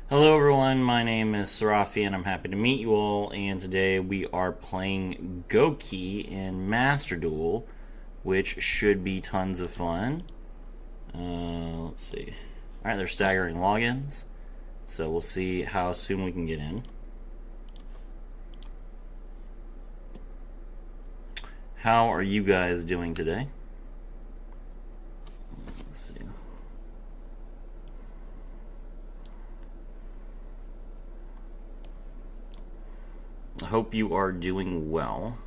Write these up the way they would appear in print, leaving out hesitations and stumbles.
Hello everyone, my name is Sarafi and I'm happy to meet you all, and today we are playing Gouki in Master Duel, which should be tons of fun. Let's see. Alright, they're staggering logins, so we'll see how soon we can get in. How are you guys doing today? Let's see. I hope you are doing well.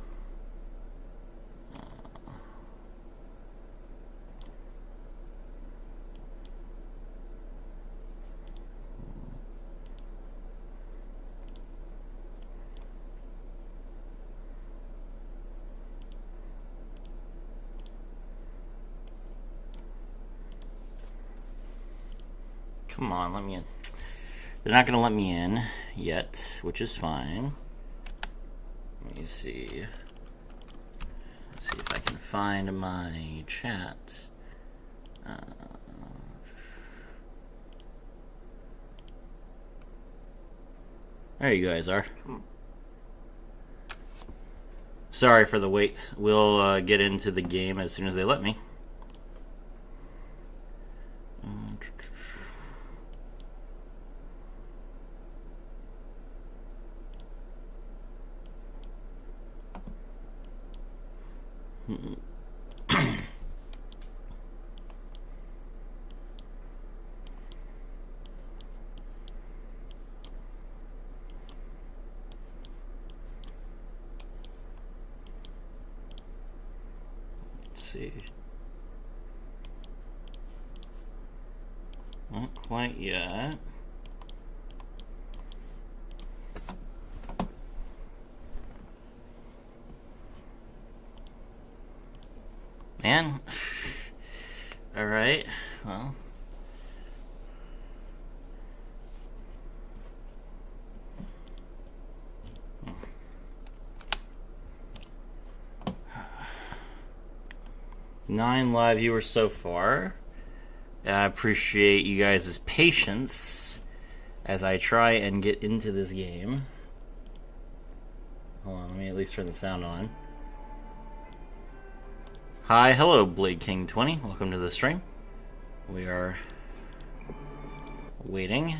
Come on, let me in. They're not going to let me in yet, which is fine. Let me see. Let's see if I can find my chat. There you guys are. Sorry for the wait. We'll get into the game as soon as they let me. See. Not quite yet. Man. Alright, well. Nine live viewers so far. I appreciate you guys' patience as I try and get into this game. Hold on, let me at least turn the sound on. Hi, hello, Blade King 20. Welcome to the stream. We are waiting.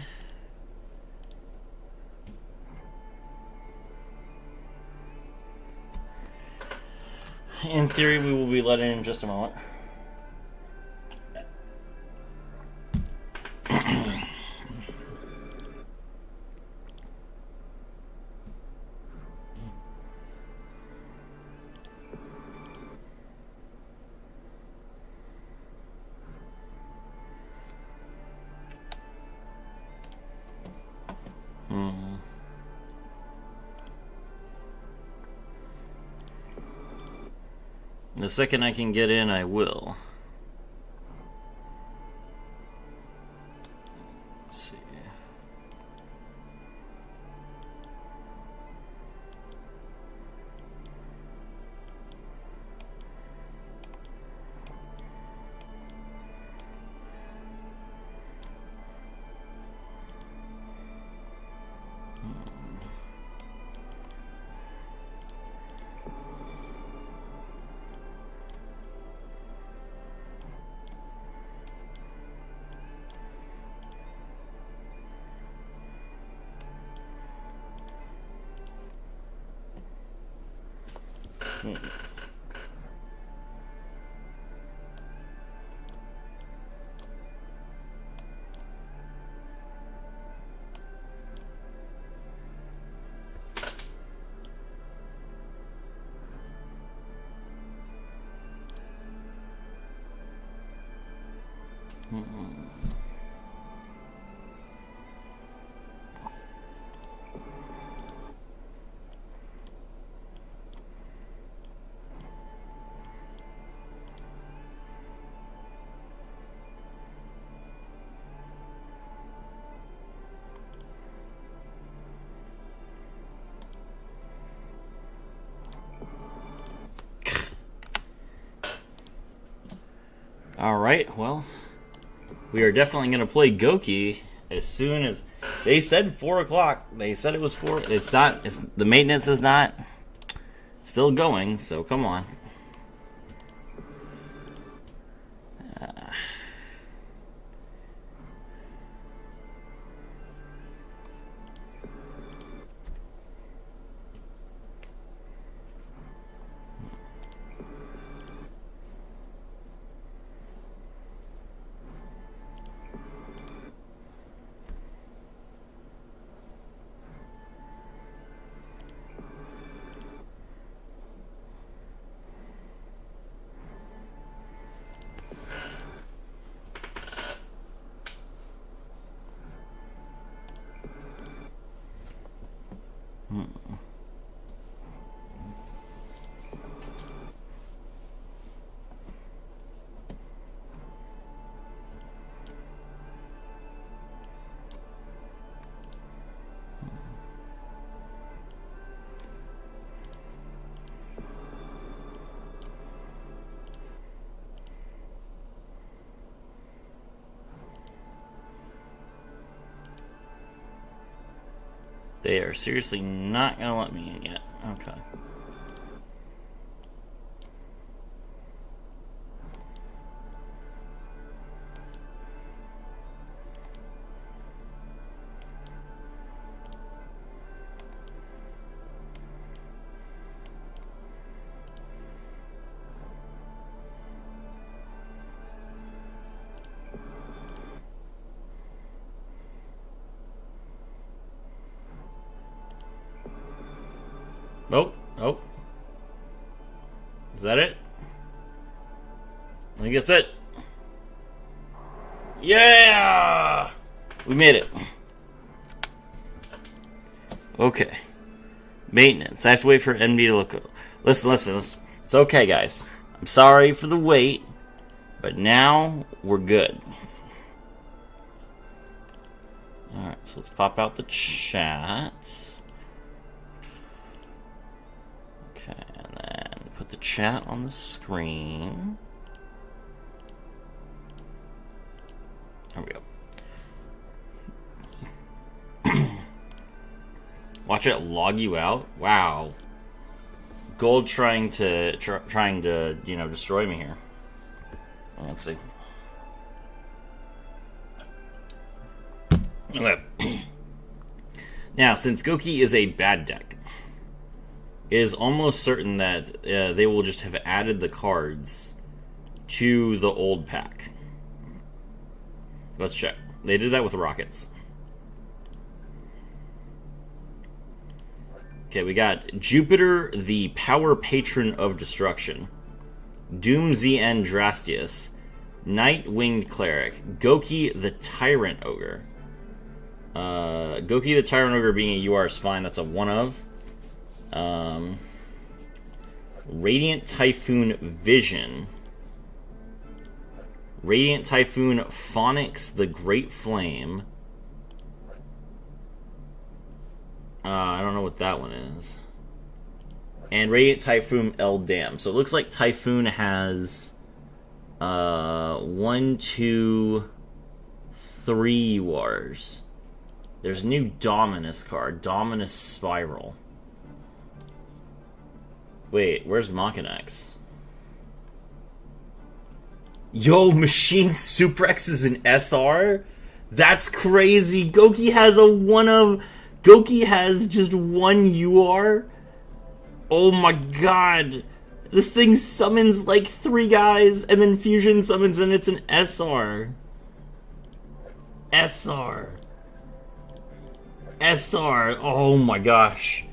In theory, we will be let in just a moment. The second I can get in, I will. Let's see. Alright, well, we are definitely going to play Gouki as soon as They said 4 o'clock. They said it was 4. It's not. The maintenance is not still going. So come on. They are seriously not going to let me in yet. Okay. Oh, oh. Is that it? I think that's it. Yeah! We made it. Okay. Maintenance. I have to wait for MD to look. Listen. It's okay, guys. I'm sorry for the wait, but now we're good. Alright, so let's pop out the chat. Okay, and then put the chat on the screen. There we go. Watch it log you out. Wow. Gold trying to destroy me here. Let's see. Okay. Now, since Gouki is a bad deck, it is almost certain that they will just have added the cards to the old pack. Let's check. They did that with Rockets. Okay, we got Jupiter, the Power Patron of Destruction, Doom ZN Drastius, Night Winged Cleric, Gouki the Tyrant Ogre. Gouki the Tyrant Ogre being a UR is fine, that's a one of. Radiant Typhoon Vision, Radiant Typhoon Phonics the Great Flame. I don't know what that one is. And Radiant Typhoon Eldam. So it looks like Typhoon has 1, 2, 3 URs. There's a new Dominus card, Dominus Spiral. Wait, where's Machinax? Yo, Machine Suprex is an SR? That's crazy. Gouki has a one of... Gouki has just one UR? Oh my god. This thing summons like 3 guys, and then Fusion summons and it's an SR. SR. SR. Oh my gosh.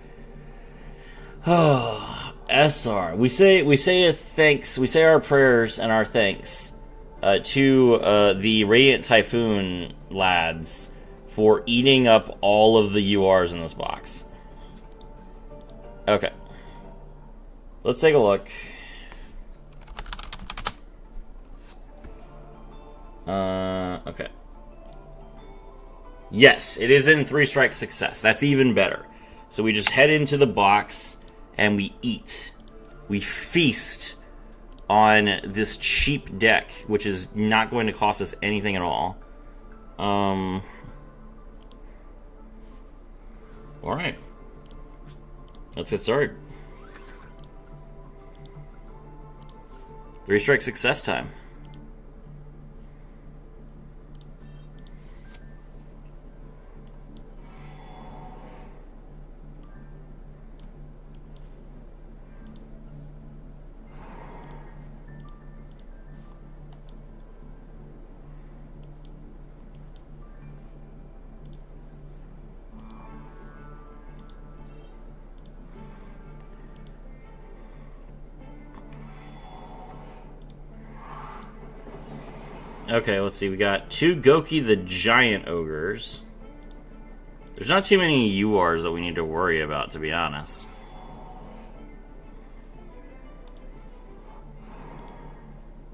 Oh, SR. We say a thanks. We say our prayers and our thanks to the Radiant Typhoon lads for eating up all of the URs in this box. Okay. Let's take a look. Okay. Yes, it is in 3-strike success. That's even better. So we just head into the box and we eat. We feast on this cheap deck, which is not going to cost us anything at all. Alright. Let's get started. 3-strike success time. Okay, let's see. We got 2 Gouki the Giant Ogres. There's not too many URs that we need to worry about, to be honest.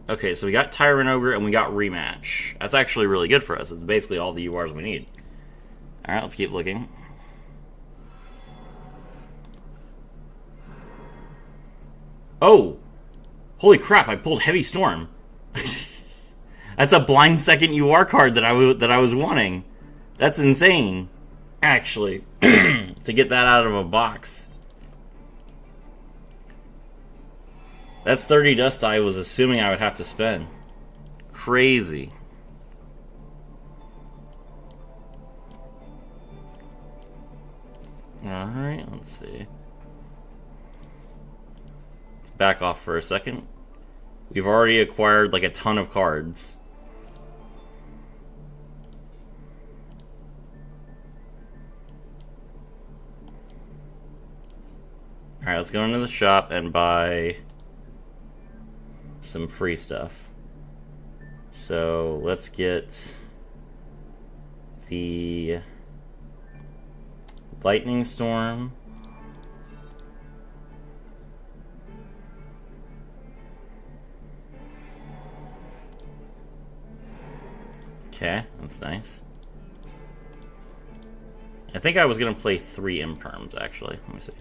Okay, so we got Tyrant Ogre and we got Rematch. That's actually really good for us. It's basically all the URs we need. Alright, let's keep looking. Oh! Holy crap, I pulled Heavy Storm. That's a blind second UR card that I was wanting. That's insane, actually, to get that out of a box. That's 30 dust I was assuming I would have to spend. Crazy. Alright, let's see. Let's back off for a second. We've already acquired like a ton of cards. Alright, let's go into the shop and buy some free stuff. So let's get the Lightning Storm. Okay, that's nice. I think I was going to play 3 Imperms, actually. Let me see.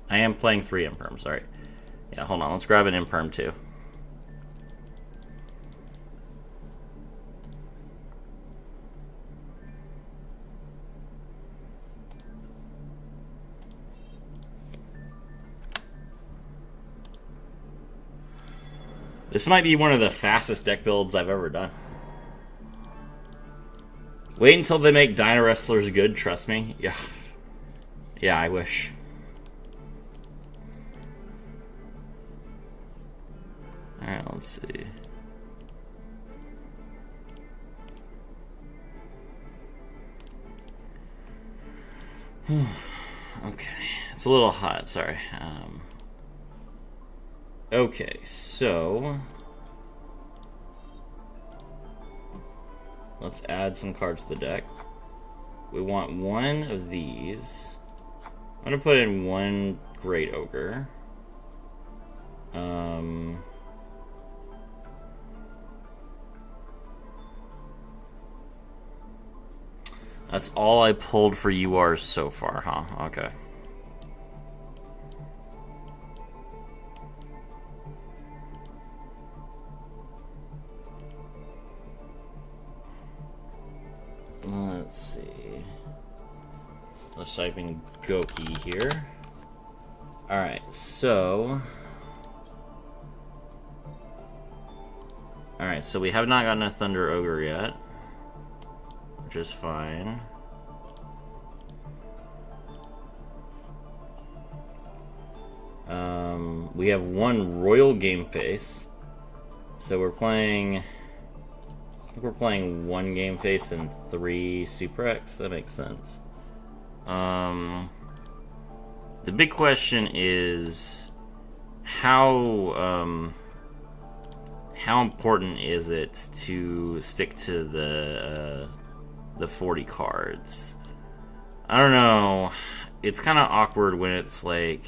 I am playing 3 Imperms, alright. Yeah, hold on, let's grab an Imperm too. This might be one of the fastest deck builds I've ever done. Wait until they make Dino Wrestlers good, trust me. Yeah. Yeah, I wish. Alright, let's see. Okay, it's a little hot, sorry. Okay, so let's add some cards to the deck. We want one of these. I'm gonna put in 1 Great Ogre. That's all I pulled for URs so far, huh? Okay. Let's see. Let's type in Gouki here. Alright, so... Alright, so we have not gotten a Thunder Ogre yet. Which is fine. We have 1 Royal Game Face. So we're playing... I think we're playing 1 Game Face and 3 Super X. That makes sense. The big question is how important is it to stick to the 40 cards? I don't know. It's kind of awkward when it's like,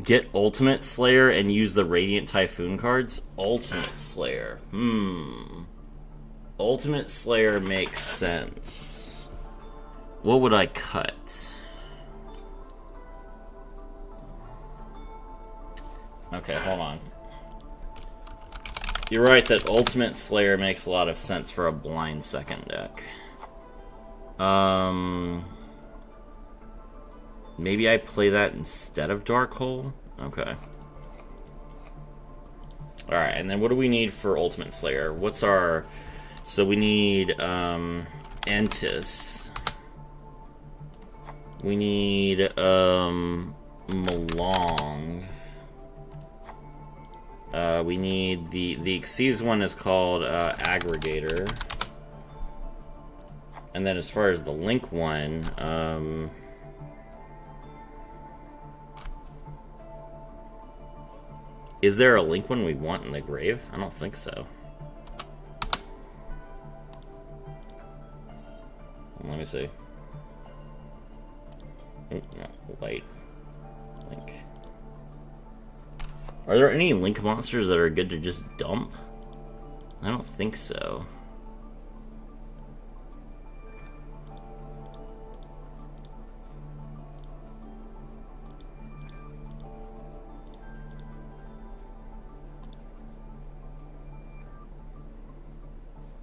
Get Ultimate Slayer and use the Radiant Typhoon cards? Ultimate Slayer. Ultimate Slayer makes sense. What would I cut? Okay, hold on. You're right that Ultimate Slayer makes a lot of sense for a blind second deck. Maybe I play that instead of Dark Hole? Okay. Alright, and then what do we need for Ultimate Slayer? What's our... So we need, Entis. We need, Malong. We need the Xyz one is called, Aggregator. And then as far as the Link one, is there a Link one we want in the grave? I don't think so. Let me see. Oh, no, light. Link. Are there any Link monsters that are good to just dump? I don't think so.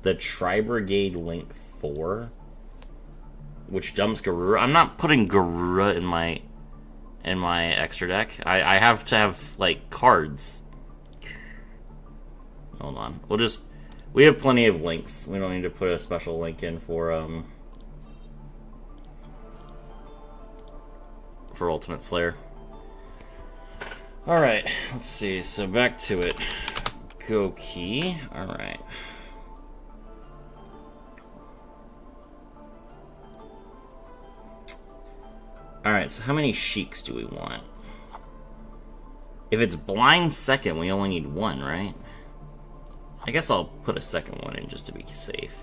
The Tri-Brigade Link 4, which dumps Garura. I'm not putting Garura in my extra deck. I have to have like cards. Hold on. We have plenty of links. We don't need to put a special link in for Ultimate Slayer. All right, let's see. So back to it. Gouki. All right. Alright, so how many Sheiks do we want? If it's blind second, we only need one, right? I guess I'll put a second one in just to be safe.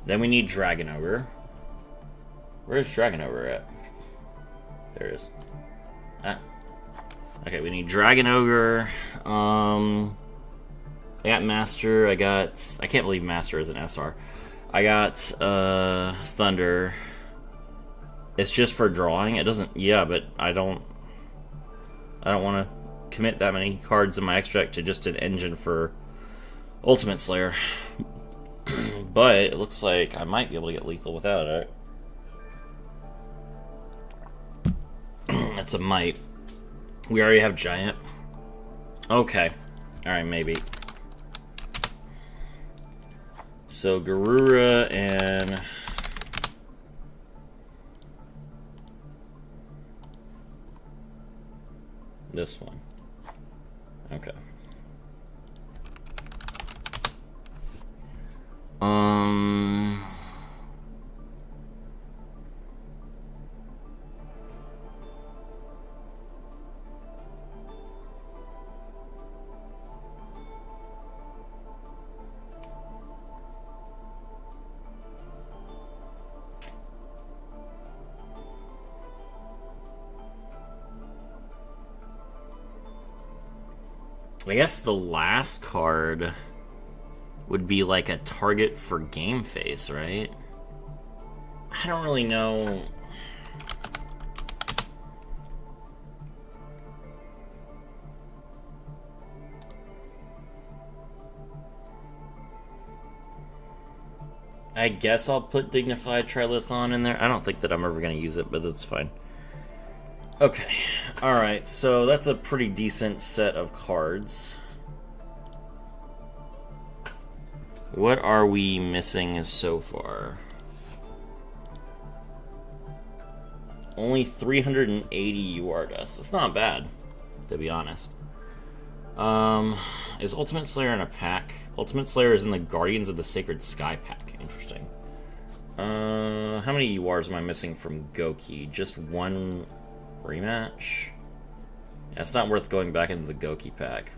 Then we need Dragon Ogre. Where's Dragon Ogre at? There it is. Ah. Okay, we need Dragon Ogre. I got Master. I can't believe Master is an SR. I got Thunder. It's just for drawing. It doesn't. Yeah, but I don't want to commit that many cards in my extra deck to just an engine for Ultimate Slayer. But it looks like I might be able to get lethal without it. That's a might. We already have Giant. Okay. Alright, maybe. So, Garura and... this one. Okay. I guess the last card would be like a target for game face, right? I don't really know. I guess I'll put Dignified Trilithon in there. I don't think that I'm ever going to use it, but that's fine. Okay, alright, so that's a pretty decent set of cards. What are we missing so far? Only 380 UR dust. That's not bad, to be honest. Is Ultimate Slayer in a pack? Ultimate Slayer is in the Guardians of the Sacred Sky pack. Interesting. How many URs am I missing from Gouki? Just one rematch? Yeah, it's not worth going back into the Gouki pack.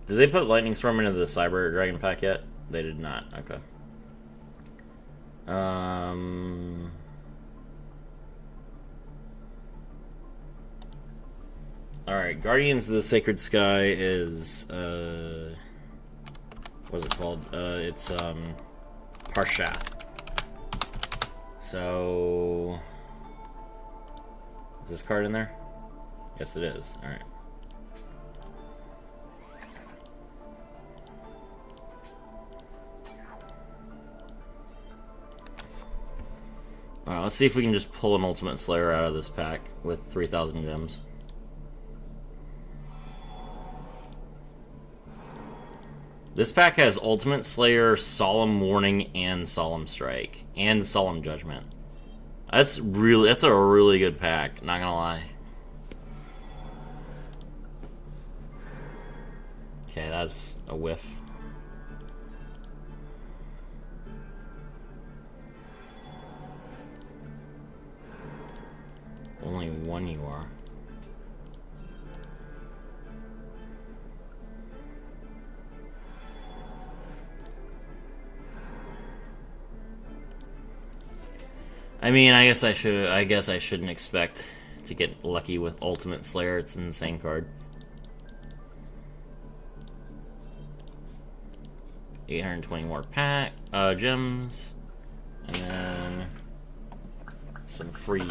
Did they put Lightning Storm into the Cyber Dragon pack yet? They did not. Okay. Alright, Guardians of the Sacred Sky is, what is it called? It's, Parshath. So... Is this card in there? Yes, it is. Alright. Alright, let's see if we can just pull an Ultimate Slayer out of this pack with 3,000 gems. This pack has Ultimate Slayer, Solemn Warning, and Solemn Strike. And Solemn Judgment. That's a really good pack, not gonna lie. Okay, that's a whiff. Only one you are. I mean, I guess I shouldn't expect to get lucky with Ultimate Slayer. It's an insane card. 820 more pack gems, and then some free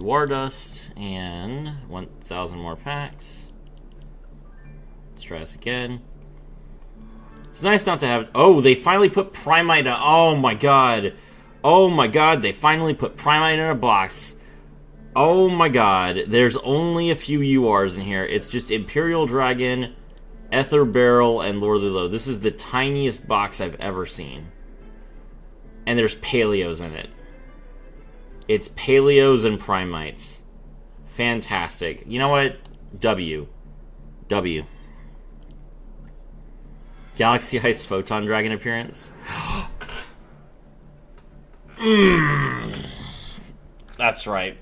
UR dust and 1,000 more packs. Let's try this again. It's nice not to have. Oh, they finally put Primite. Oh my god. Oh my god, they finally put Primite in a box. Oh my god, there's only a few URs in here. It's just Imperial Dragon, Ether Barrel, and Lordly Low. This is the tiniest box I've ever seen. And there's Paleos in it. It's Paleos and Primites. Fantastic. You know what? W. Galaxy Heist Photon Dragon appearance. That's right.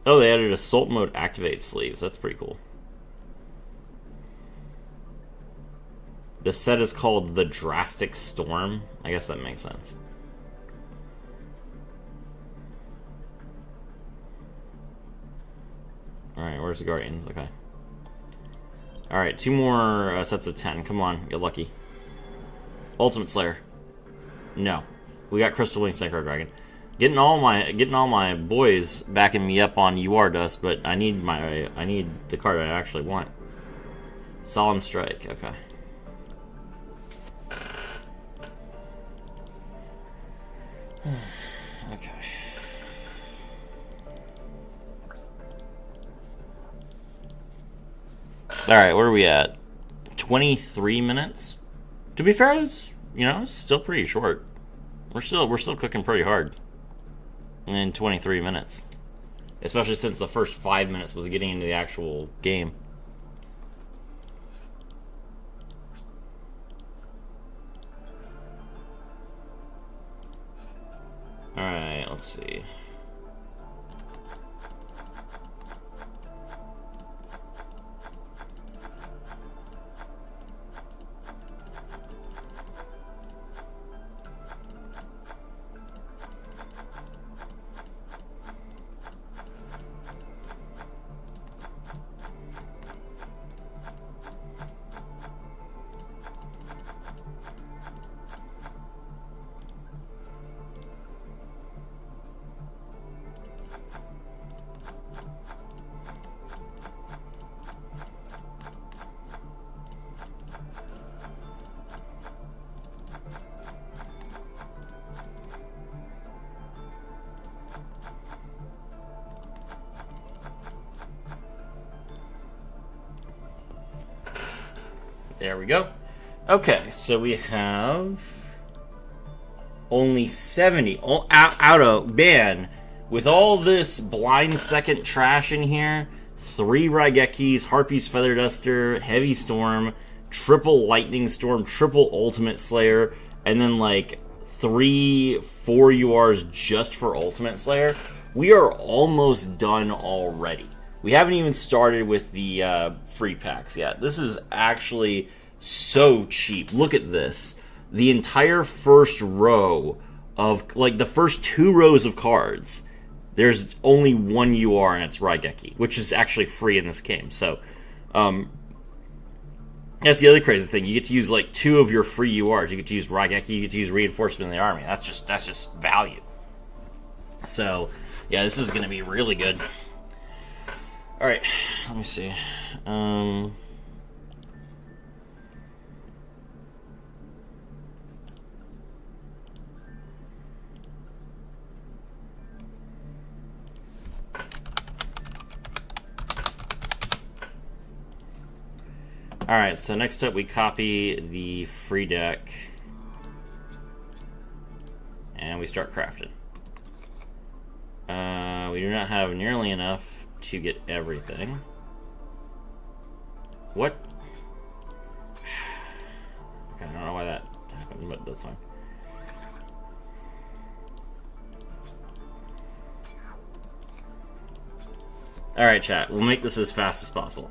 Oh, they added Assault Mode Activate sleeves. That's pretty cool. The set is called the Drastic Storm. I guess that makes sense. Alright, where's the Guardians? Okay. Alright, 2 more sets of 10. Come on, get lucky. Ultimate Slayer. No. We got Crystal Wing Synchro Dragon. Getting all my boys backing me up on UR dust, but I need the card I actually want. Solemn Strike, okay. Okay. Alright, where are we at? 23 minutes? To be fair, it's, it's still pretty short. We're still cooking pretty hard. In 23 minutes. Especially since the first 5 minutes was getting into the actual game. Alright, let's see. There we go. Okay, so we have only 70 out of ban with all this blind second trash in here. 3 Raigekis, Harpy's Feather Duster, Heavy Storm, triple Lightning Storm, triple Ultimate Slayer, and then like 3, 4 URs just for Ultimate Slayer, we are almost done already. We haven't even started with the free packs yet. This is actually so cheap. Look at this. The entire first row of, like, the first 2 rows of cards, there's only 1 UR and it's Raigeki, which is actually free in this game. So, that's the other crazy thing. You get to use, like, 2 of your free URs. You get to use Raigeki, you get to use Reinforcement in the Army. That's just value. So, yeah, this is going to be really good. Alright, let me see. Alright, so next up we copy the free deck. And we start crafting. We do not have nearly enough to get everything. What? Okay, I don't know why that happened, but that's fine. Alright, chat. We'll make this as fast as possible.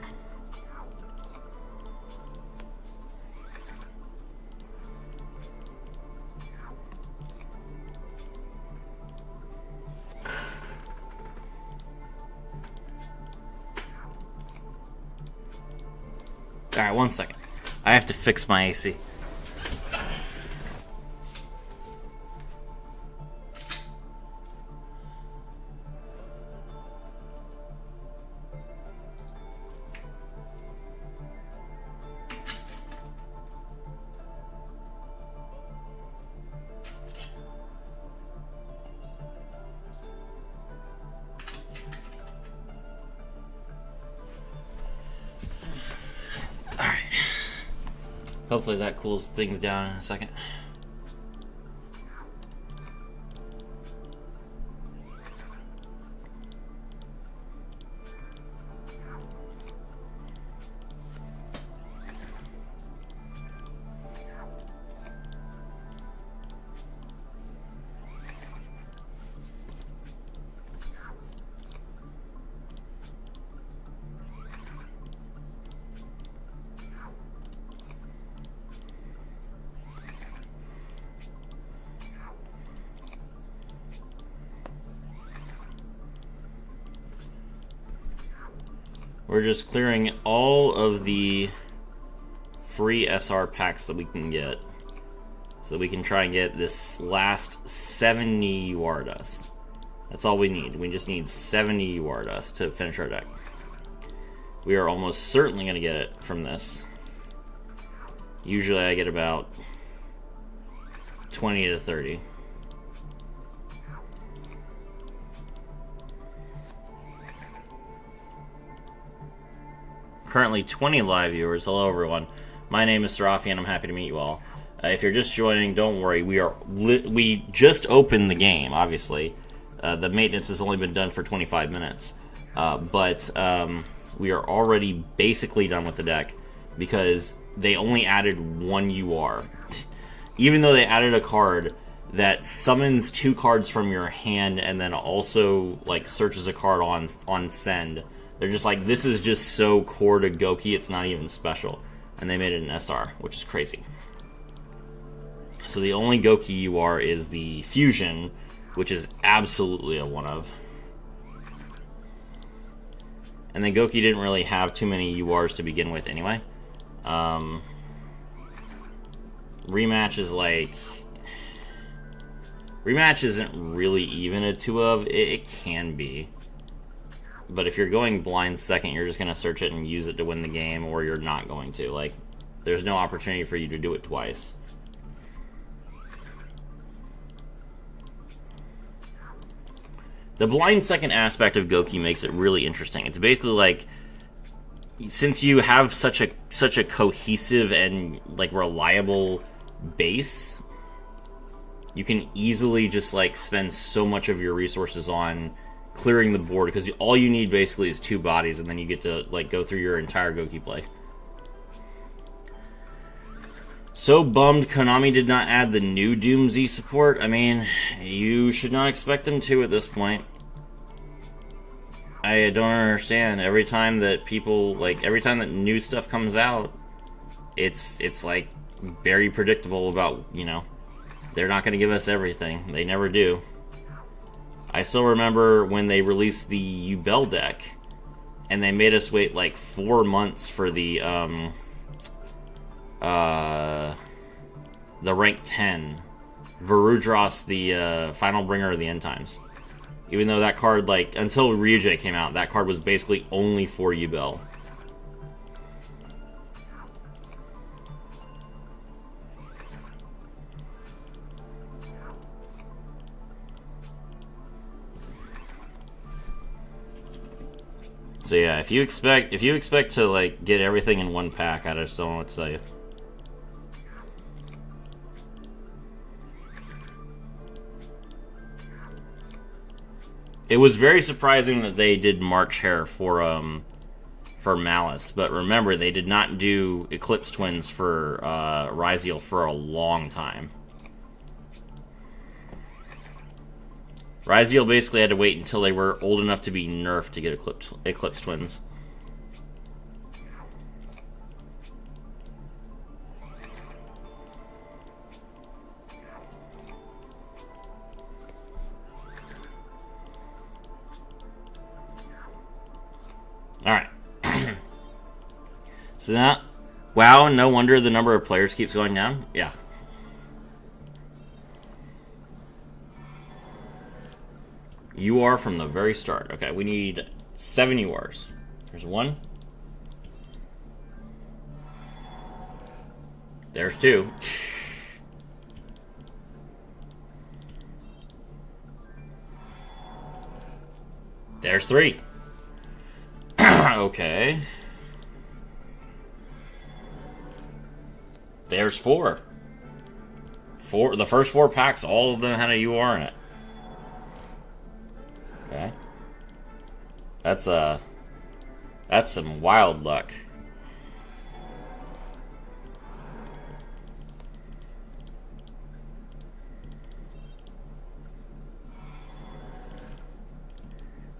Alright, 1 second. I have to fix my AC. Hopefully that cools things down in a second. We're just clearing all of the free SR packs that we can get, so we can try and get this last 70 UR dust. That's all we need. We just need 70 UR dust to finish our deck. We are almost certainly going to get it from this. Usually I get about 20 to 30. Currently 20 live viewers. Hello everyone. My name is Serafi and I'm happy to meet you all. If you're just joining, don't worry. We just opened the game, obviously. The maintenance has only been done for 25 minutes. But we are already basically done with the deck because they only added 1 UR. Even though they added a card that summons 2 cards from your hand and then also like searches a card on send. They're just like, this is just so core to Gouki, it's not even special. And they made it an SR, which is crazy. So the only Gouki UR is the Fusion, which is absolutely a one-of. And then Gouki didn't really have too many URs to begin with anyway. Rematch is like... Rematch isn't really even a 2-of. It can be. But if you're going blind second, you're just going to search it and use it to win the game, or you're not going to. Like, there's no opportunity for you to do it twice. The blind second aspect of Gouki makes it really interesting. It's basically like, since you have such a cohesive and like reliable base, you can easily just like spend so much of your resources on clearing the board, because all you need basically is 2 bodies, and then you get to like go through your entire Gouki play. So bummed Konami did not add the new Doom Z support. I mean, you should not expect them to at this point. I don't understand. Every time that people, like, every time that new stuff comes out, it's like very predictable about, you know, they're not going to give us everything. They never do. I still remember when they released the Ubel deck, and they made us wait like 4 months for the rank 10 Varudros, the final bringer of the end times. Even though that card, like, until Ryujay came out, that card was basically only for Ubel. So yeah, if you expect to like get everything in one pack, I just don't know what to tell you. It was very surprising that they did March Hare for Malice, but remember they did not do Eclipse Twins for Ryziel for a long time. Ryziel basically had to wait until they were old enough to be nerfed to get Eclipse Twins. Alright. So now, wow, no wonder the number of players keeps going down. Yeah. UR from the very start. Okay, we need 7 URs. There's 1. There's 2. There's 3. Okay. There's 4. The first 4 packs, all of them had a UR in it. Okay. That's some wild luck.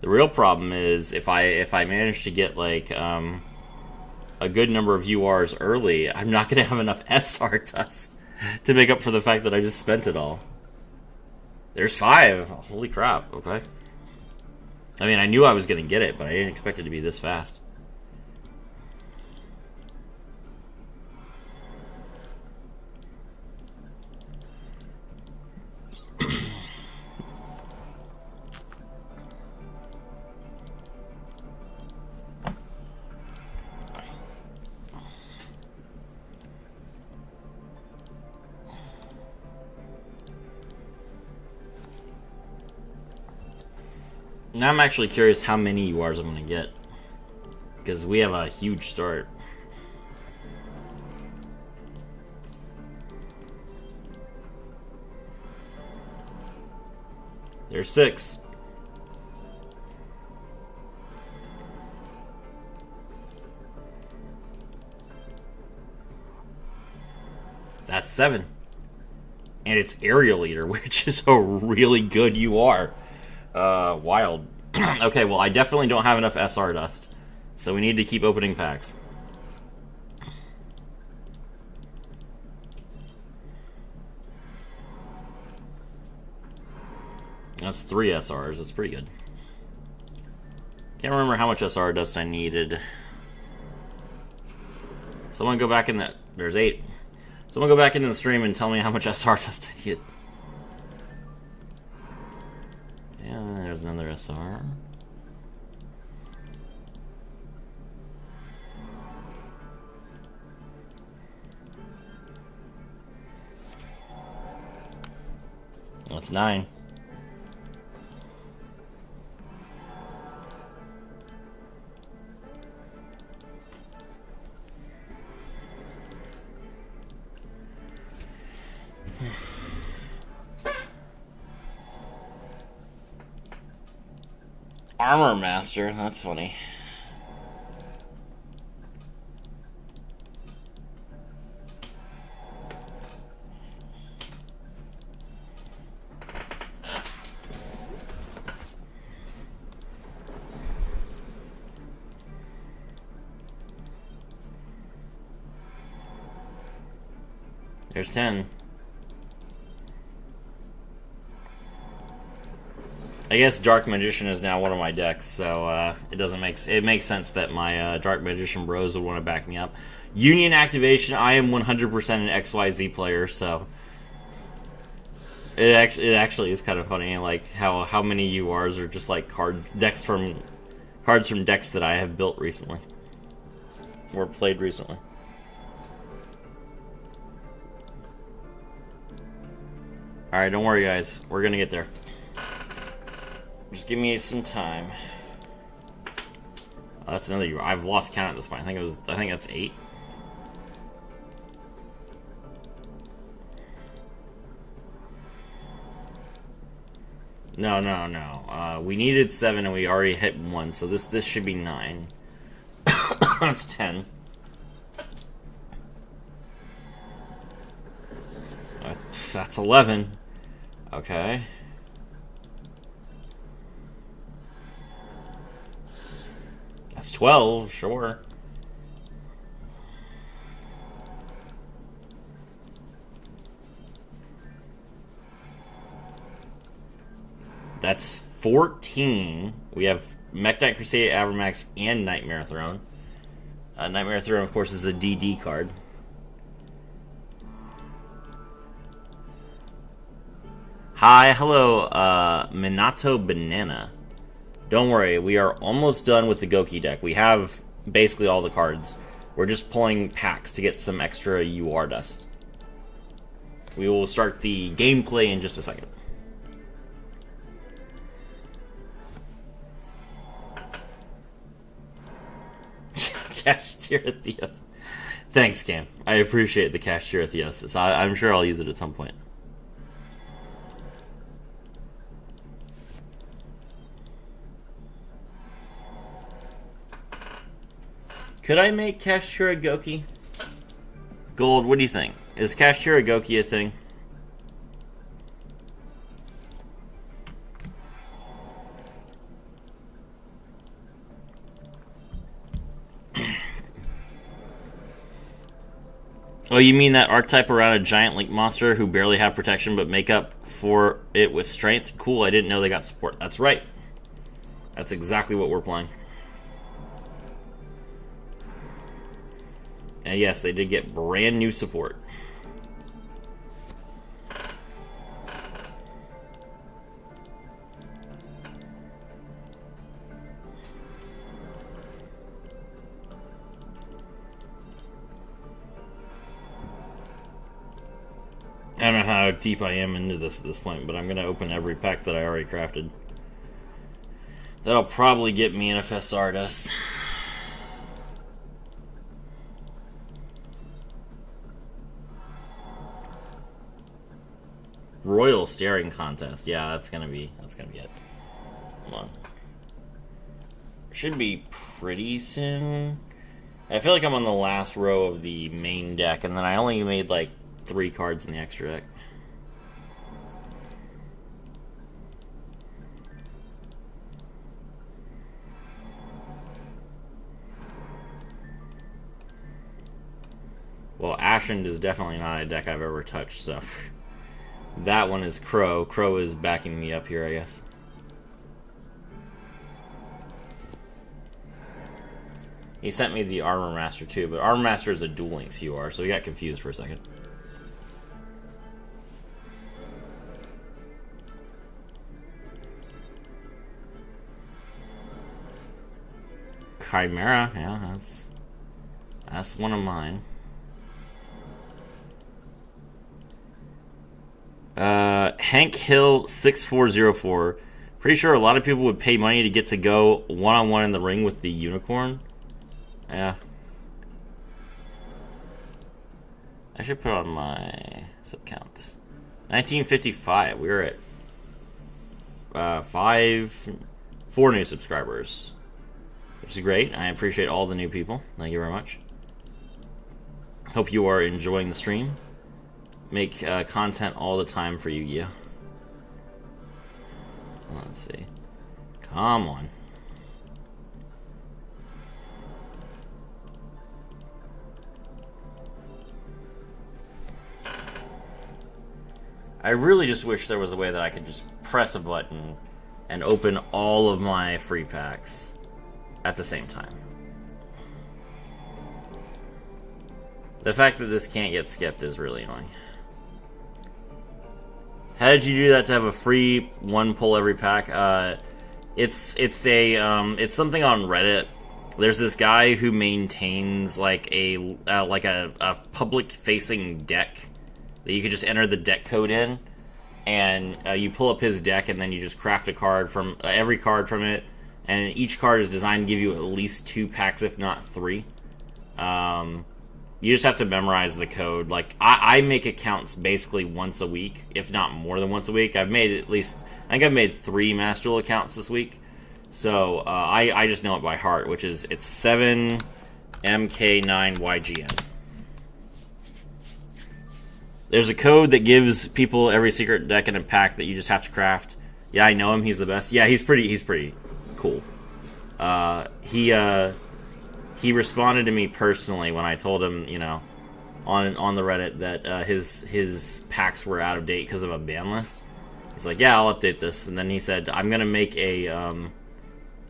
The real problem is if I manage to get like a good number of URs early, I'm not going to have enough SR dust to make up for the fact that I just spent it all. There's 5. Holy crap. Okay. I mean, I knew I was going to get it, but I didn't expect it to be this fast. Now I'm actually curious how many URs I'm going to get, because we have a huge start. There's 6. That's 7. And it's Aerial Eater, which is a really good UR. Wild. Okay, well, I definitely don't have enough SR dust, so we need to keep opening packs. That's 3 SRs. That's pretty good. Can't remember how much SR dust I needed. Someone go back in that. There's 8. Someone go back into the stream and tell me how much SR dust I needed. Yeah, there's another SR. That's 9. Armor Master, that's funny. There's 10. I guess Dark Magician is now one of my decks, so it makes sense that my Dark Magician bros would want to back me up. Union Activation, I am 100% an XYZ player, so it actually is kind of funny, like how many URs are just like cards from decks that I have built recently or played recently. All right, don't worry, guys. We're gonna get there. Just give me some time. Oh, that's another UR. I've lost count at this point. I think that's 8. No. We needed 7 and we already hit 1, so this should be 9. That's 10. That's 11. Okay. That's 12, sure. That's 14. We have Mech Knight Crusade, Avermax, and Nightmare Throne. Nightmare Throne, of course, is a DD card. Hi, hello, Minato Banana. Don't worry, we are almost done with the Gouki deck. We have basically all the cards. We're just pulling packs to get some extra UR dust. We will start the gameplay in just a second. Cash Theos. Thanks, Cam. I appreciate the Cash Theos. I'm sure I'll use it at some point. Could I make Kashtira Gouki? Gold, what do you think? Is Kashtira Gouki a thing? Oh, you mean that archetype around a giant link monster who barely have protection but make up for it with strength? Cool, I didn't know they got support. That's right. That's exactly what we're playing. And yes, they did get brand new support. I don't know how deep I am into this at this point, but I'm going to open every pack that I already crafted. That'll probably get me NFSR dust. Royal Staring Contest. Yeah, that's gonna be it. Come on. Should be pretty soon. I feel like I'm on the last row of the main deck, and then I only made like 3 cards in the extra deck. Well, Ashen is definitely not a deck I've ever touched, so that one is Crow. Crow is backing me up here, I guess. He sent me the Armor Master too, but Armor Master is a Duel Links UR, so he got confused for a second. Chimera, yeah, that's one of mine. Hank Hill 6404. Pretty sure a lot of people would pay money to get to go one-on-one in the ring with the unicorn. Yeah. I should put on my sub-counts. 1955. We were at 4 new subscribers, which is great. I appreciate all the new people. Thank you very much. Hope you are enjoying the stream. Make content all the time for Yu-Gi-Oh! Let's see. Come on. I really just wish there was a way that I could just press a button and open all of my free packs at the same time. The fact that this can't get skipped is really annoying. How did you do that to have a free one pull every pack? It's something on Reddit. There's this guy who maintains like a public facing deck that you could just enter the deck code in, and you pull up his deck, and then you just craft a card from every card from it, and each card is designed to give you at least 2 packs, if not 3. You just have to memorize the code. Like, I make accounts basically once a week, if not more than once a week. I've made at least, I think I've made 3 Master Duel accounts this week. So, I just know it by heart, which is, it's 7MK9YGN. There's a code that gives people every secret deck in a pack that you just have to craft. Yeah, I know him, he's the best. Yeah, he's pretty cool. He responded to me personally when I told him, you know, on the Reddit that his packs were out of date because of a ban list. He's like, yeah, I'll update this. And then he said, I'm gonna make a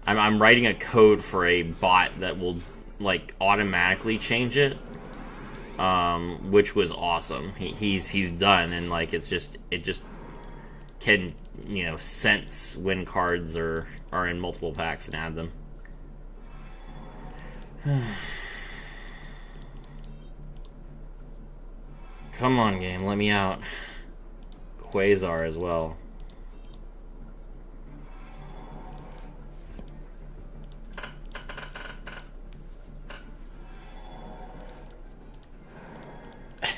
I'm writing a code for a bot that will like automatically change it, which was awesome. He's done, and like it just can, you know, sense when cards are in multiple packs and add them. Come on, game, let me out. Quasar as well.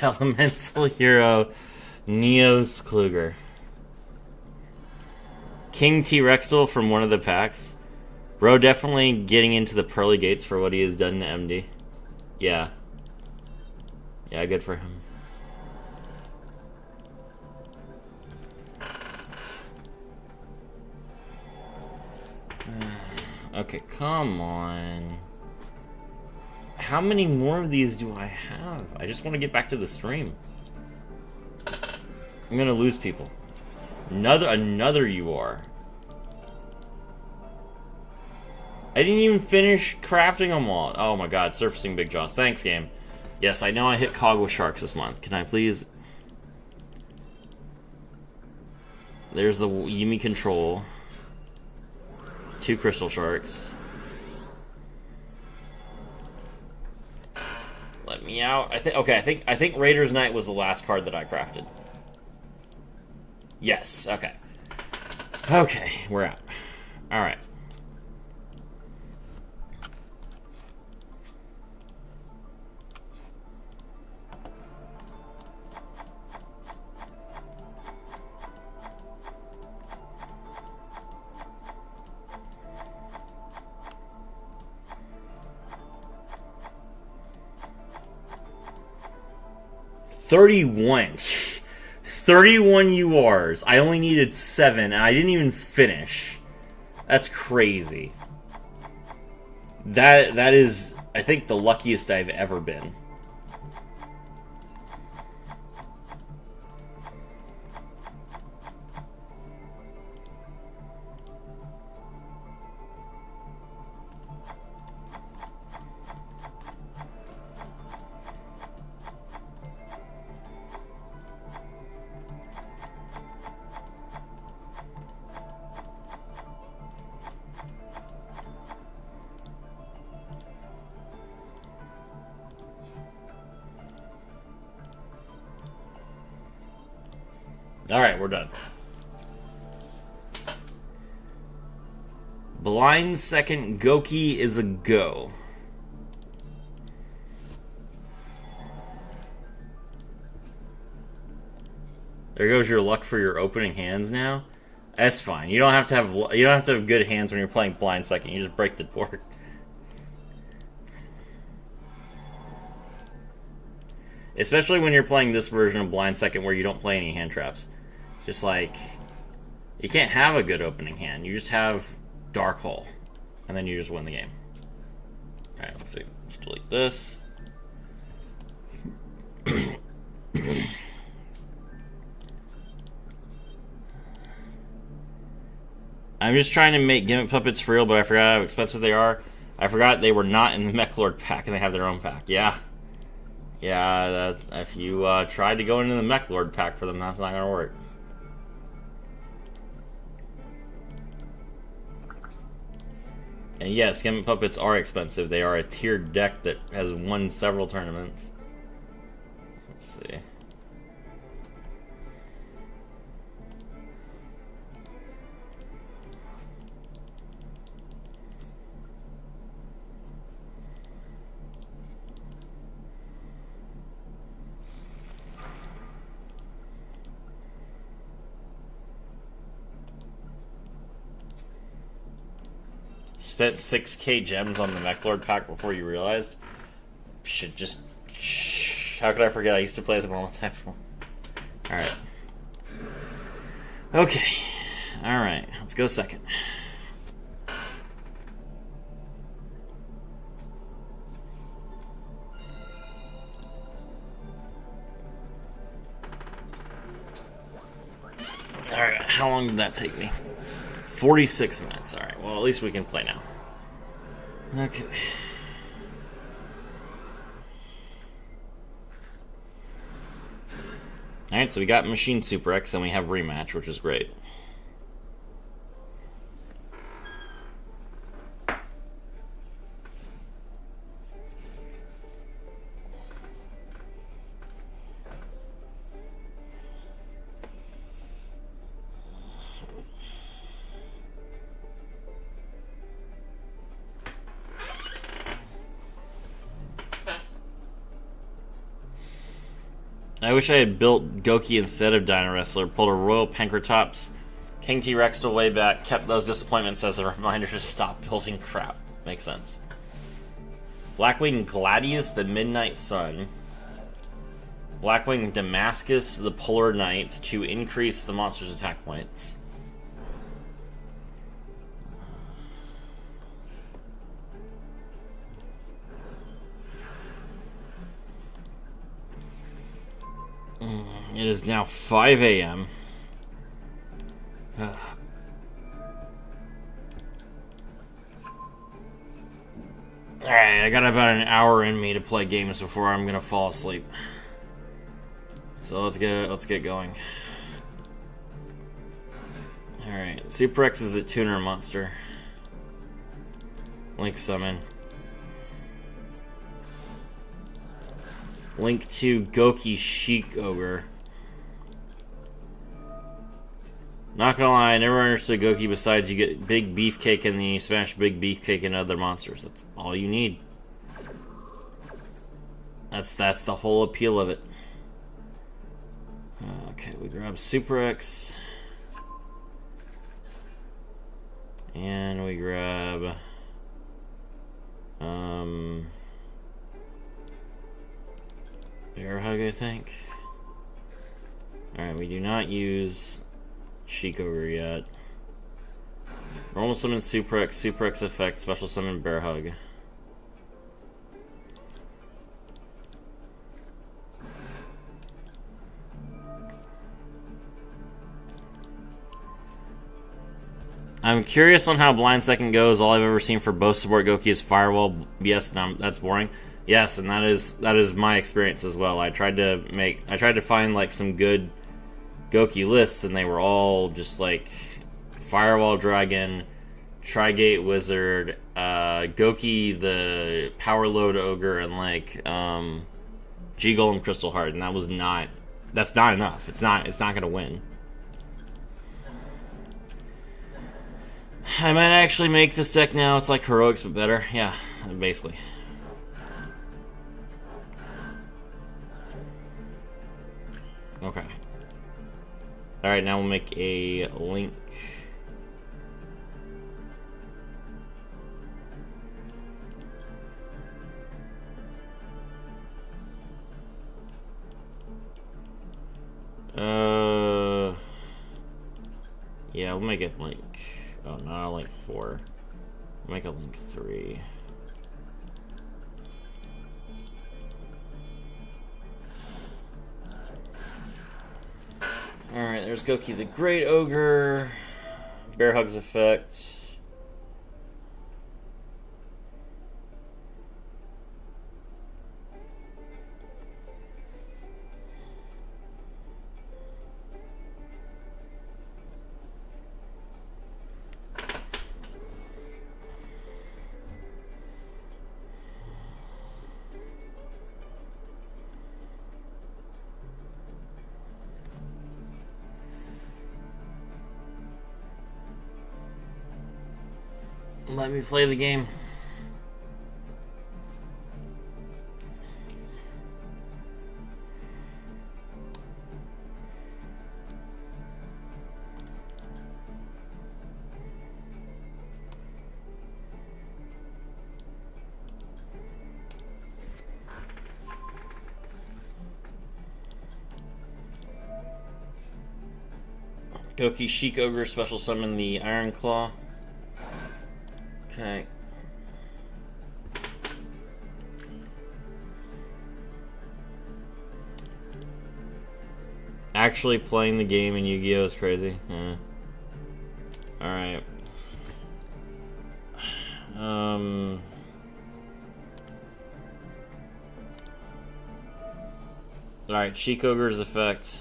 Elemental Hero Neos Kluger. King T-Rexel from one of the packs. Bro, definitely getting into the pearly gates for what he has done to MD. Yeah. Yeah, good for him. Okay, come on. How many more of these do I have? I just want to get back to the stream. I'm gonna lose people. Another you are. I didn't even finish crafting them all. Oh my god, surfacing big jaws. Thanks, game. Yes, I know I hit Cog with sharks this month. Can I please? There's the Yumi control. 2 crystal sharks. Let me out. I think Raiders Knight was the last card that I crafted. Yes, okay. Okay, we're out. Alright. $31 URs. I only needed 7, and I didn't even finish. That's crazy. That is, I think, the luckiest I've ever been. Alright, we're done. Blind second Gouki is a go. There goes your luck for your opening hands now. That's fine. You don't have to have good hands when you're playing blind second. You just break the board. Especially when you're playing this version of blind second where you don't play any hand traps. It's just like, you can't have a good opening hand. You just have Dark Hole, and then you just win the game. Alright, let's see. Let's delete this. I'm just trying to make gimmick puppets for real, but I forgot how expensive they are. I forgot they were not in the Mech Lord pack, and they have their own pack. Yeah. Yeah, if you tried to go into the Mech Lord pack for them, that's not going to work. And yes, gimmick puppets are expensive. They are a tiered deck that has won several tournaments. Let's see. Spent 6k gems on the Mech Lord pack before you realized? Should just... How could I forget? I used to play them all the time. Alright. Okay. Alright, let's go second. Alright, how long did that take me? 46 minutes. Alright, well, at least we can play now. Okay. Alright, so we got Machine Super X and we have Rematch, which is great. I wish I had built Gouki instead of Dino Wrestler, pulled a Royal Pancratops, King T-Rex to way back, kept those disappointments as a reminder to stop building crap. Makes sense. Blackwing Gladius, the Midnight Sun. Blackwing Damascus, the Polar Knight, to increase the monster's attack points. It is now 5 a.m. Alright, I got about an hour in me to play games before I'm gonna fall asleep. So let's get going. Alright, Super X is a tuner monster. Link summon. Link to Gouki Sheik Ogre. Not gonna lie, I never understood Gouki besides you get Big Beefcake and then you smash Big Beefcake into other monsters. That's all you need. That's the whole appeal of it. Okay, we grab Super X. And we grab... Bear Hug, I think. Alright, we do not use Sheik Ogre yet. Normal summon Super X effect, special summon Bear Hug. I'm curious on how Blind Second goes. All I've ever seen for both support Gouki is Firewall. Yes, that's boring. Yes, and that is my experience as well. I tried to find like some good Gouki lists, and they were all just like Firewall Dragon, Trigate Wizard, Gouki the Power Load Ogre, and like G-Golem Crystal Heart, and that's not enough. It's not gonna win. I might actually make this deck now. It's like Heroics but better. Yeah, basically. Okay. Alright, now we'll make a Link. Yeah, we'll make it Link. Oh, not a Link 4. We'll make a Link 3. Alright, there's Gouki the Great Ogre. Bear Hugs effect. Let me play the game. Gouki Sheik Ogre special summon the Iron Claw. Okay. Actually playing the game in Yu-Gi-Oh! Is crazy. Yeah. Alright. Alright, Sheik Ogre's effect.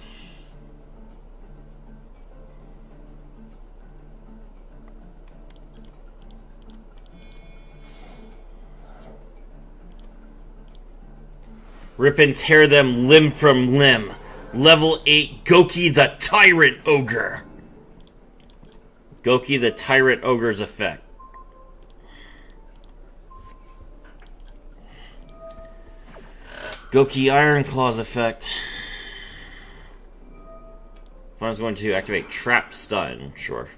Rip and tear them limb from limb. Level 8 Gouki the Tyrant Ogre. Gouki the Tyrant Ogre's effect. Gouki Iron Claw's effect. I was going to activate Trap Stun, sure.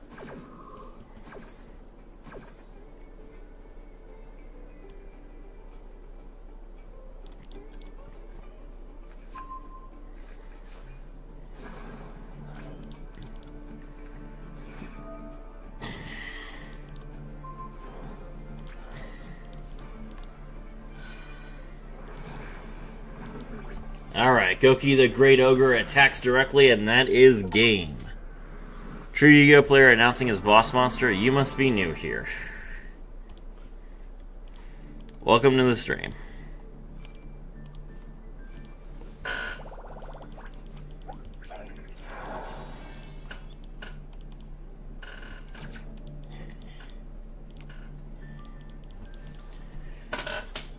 Alright, Gouki the Great Ogre attacks directly, and that is game. True Yu-Gi-Oh! Player announcing his boss monster. You must be new here. Welcome to the stream.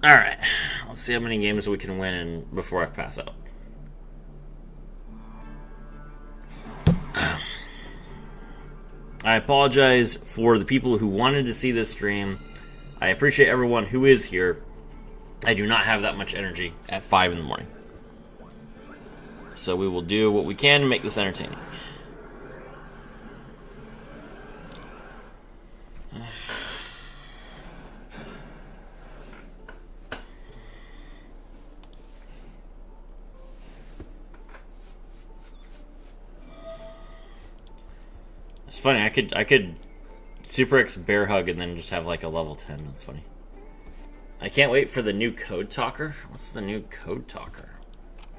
Alright, let's see how many games we can win before I pass out. I apologize for the people who wanted to see this stream. I appreciate everyone who is here. I do not have that much energy at 5 in the morning. So we will do what we can to make this entertaining. It's funny, I could Super X Bear Hug and then just have like a level 10. That's funny. I can't wait for the new Code Talker. What's the new Code Talker?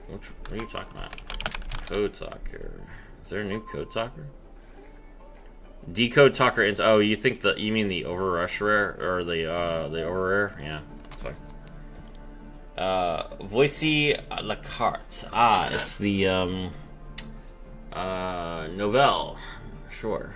What are you talking about? Code Talker. Is there a new Code Talker? Decode Talker into you mean the Overrush rare or the over rare? Yeah, that's fine. Voicy La Carte. It's the Novelle. Sure.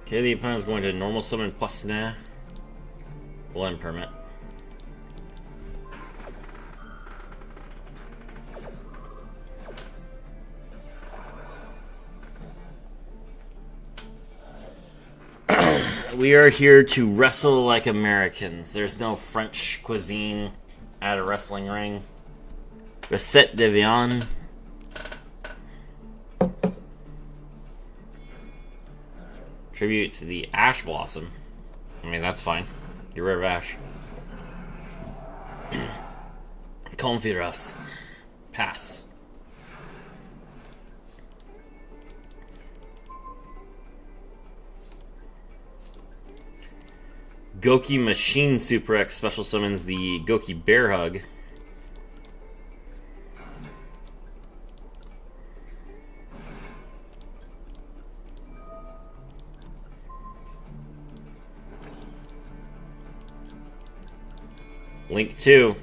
Okay, the opponent is going to normal summon Poisson. We'll end permit. We are here to wrestle like Americans. There's no French cuisine at a wrestling ring. Recette de viande. Tribute to the Ash Blossom. I mean, that's fine. Get rid of Ash. Confiras. Pass. Gouki Machine Super X special summons the Gouki Bear Hug. Link 2.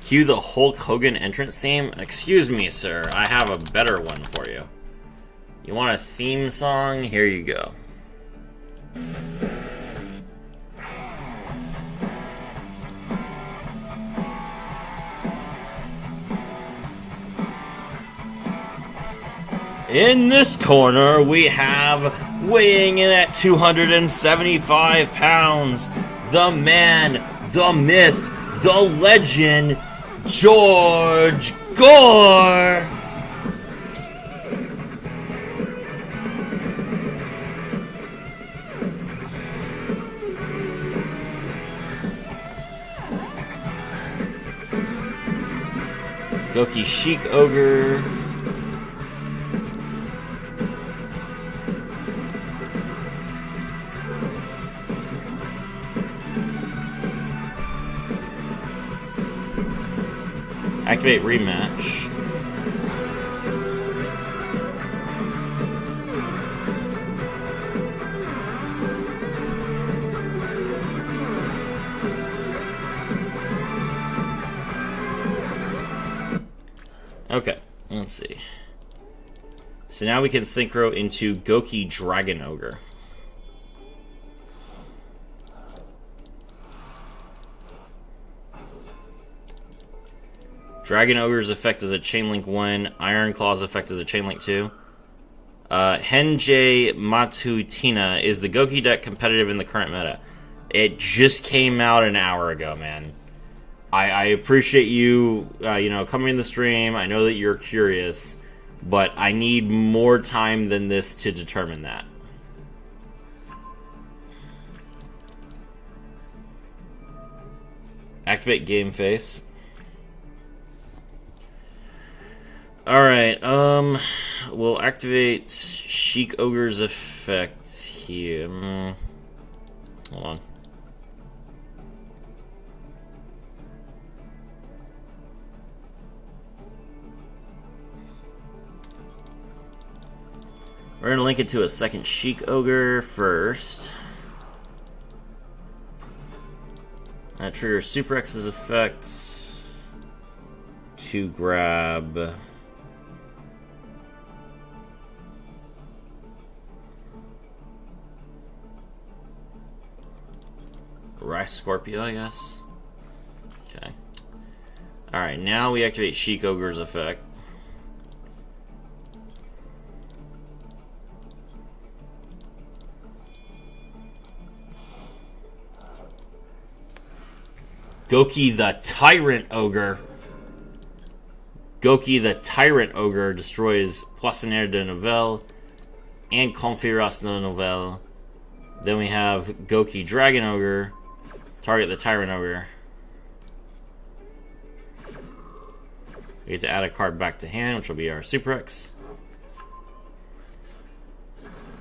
Cue the Hulk Hogan entrance theme? Excuse me, sir. I have a better one for you. You want a theme song? Here you go. In this corner, we have, weighing in at 275 pounds, the man, the myth, the legend, George Gore! Gouki Chic Ogre. Activate rematch. Okay, let's see. So now we can synchro into Gouki Dragon Ogre. Dragon Ogre's effect is a Chainlink 1. Iron Claw's effect is a Chainlink 2. Henjei Matutina. Is the Gouki deck competitive in the current meta? It just came out an hour ago, man. I appreciate you, coming in the stream. I know that you're curious, but I need more time than this to determine that. Activate game face. Alright, we'll activate Chic Ogre's effect here. Hold on. We're going to link it to a second Chic Ogre first. That triggers Super X's effect to grab Rice Scorpio, I guess. Okay. Alright, now we activate Chic Ogre's effect. Gouki the Tyrant Ogre. Gouki the Tyrant Ogre destroys Poissonnière de Nouvelle and Confiras de Nouvelle. Then we have Gouki Dragon Ogre. Target the Tyrant Ogre. We get to add a card back to hand, which will be our Super X.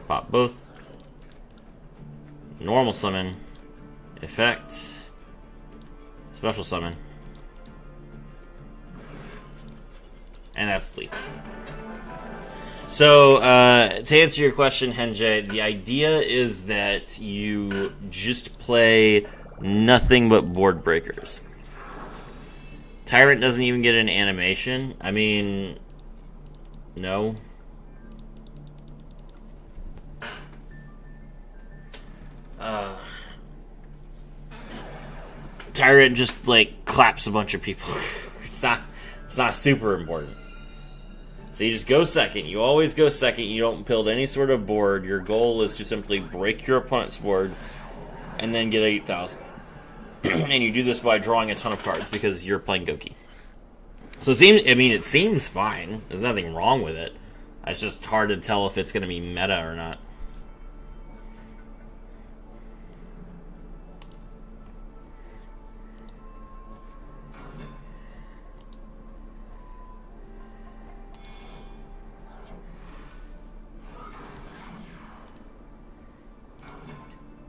Pop both. Normal summon. Effect. Special summon. And that's sleep. So, to answer your question, Henjei, the idea is that you just play nothing but board breakers. Tyrant doesn't even get an animation. I mean, no. Tyrant just, like, claps a bunch of people. It's not super important. So you just go second. You always go second. You don't build any sort of board. Your goal is to simply break your opponent's board and then get 8,000. And you do this by drawing a ton of cards because you're playing Gouki. So it seems fine. There's nothing wrong with it. It's just hard to tell if it's going to be meta or not.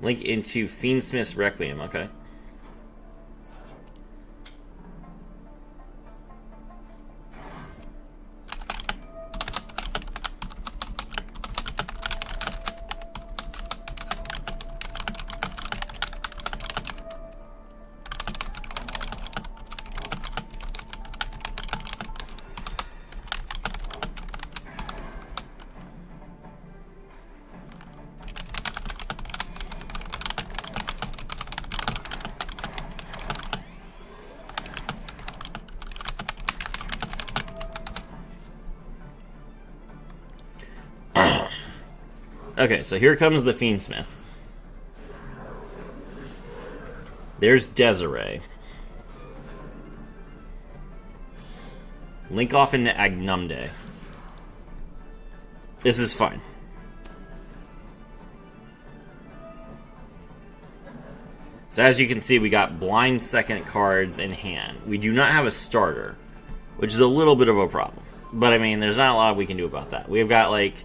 Link into Fiendsmith's Requiem, okay. Okay, so here comes the Fiendsmith. There's Desiree. Link off into Agnumde. This is fine. So as you can see, we got blind second cards in hand. We do not have a starter, which is a little bit of a problem. But I mean, there's not a lot we can do about that. We've got like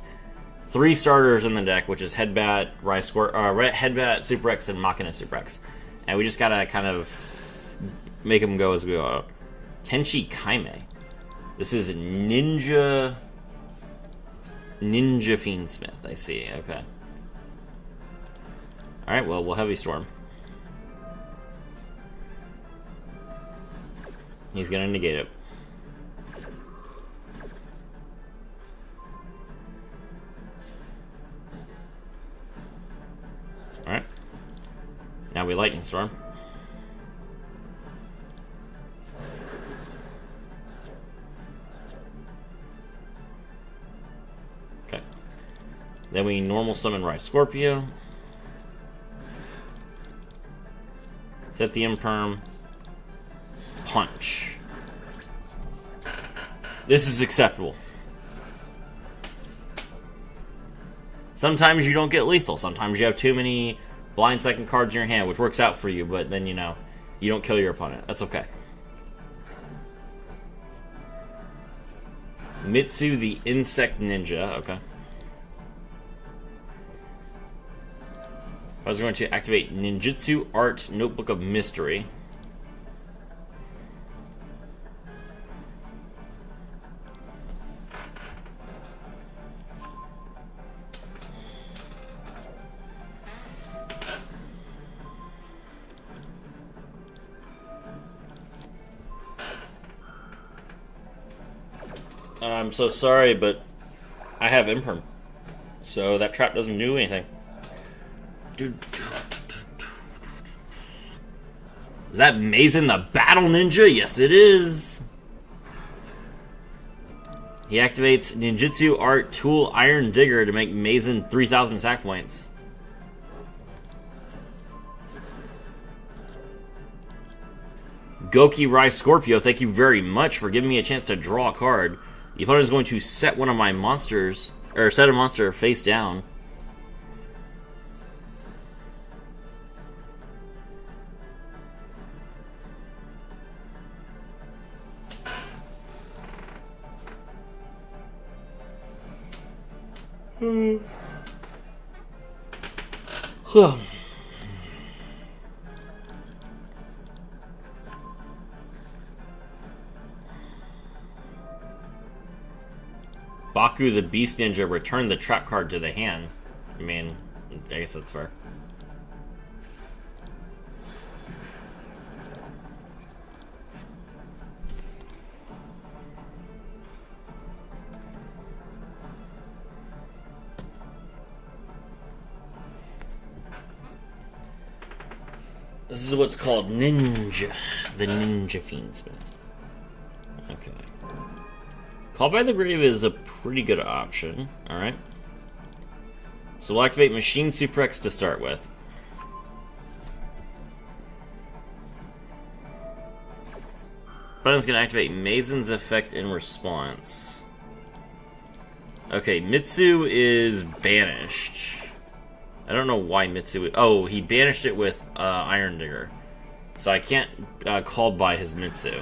3 starters in the deck, which is Headbat, Headbat, Super X, and Machina Super X. And we just gotta kind of make them go as we go. Tenchi Kaime. This is Ninja Fiendsmith, I see, okay. Alright, well, we'll Heavy Storm. He's gonna negate it. Alright. Now we Lightning Storm. Okay. Then we normal summon Rise Scorpio. Set the Imperm. Punch. This is acceptable. Sometimes you don't get lethal. Sometimes you have too many blind second cards in your hand, which works out for you, but then, you know, you don't kill your opponent. That's okay. Mitsu the Insect Ninja. Okay. I was going to activate Ninjutsu Art Notebook of Mystery. I'm so sorry, but I have Imperm, so that trap doesn't do anything. Dude. Is that Mazen the Battle Ninja? Yes, it is. He activates Ninjutsu Art Tool Iron Digger to make Mazen 3,000 attack points. Gouki Rai Scorpio, thank you very much for giving me a chance to draw a card. The opponent is going to set one of my monsters, or set a monster face down. Baku the Beast Ninja returned the trap card to the hand. I mean, I guess that's fair. This is what's called Ninja. The Ninja Fiendsmith. Okay. Call by the Grave is a pretty good option. Alright. So we'll activate Machine Super X to start with. Opponent's going to activate Mazen's effect in response. Okay, Mitsu is banished. I don't know why Mitsu... Oh, he banished it with Iron Digger. So I can't call by his Mitsu.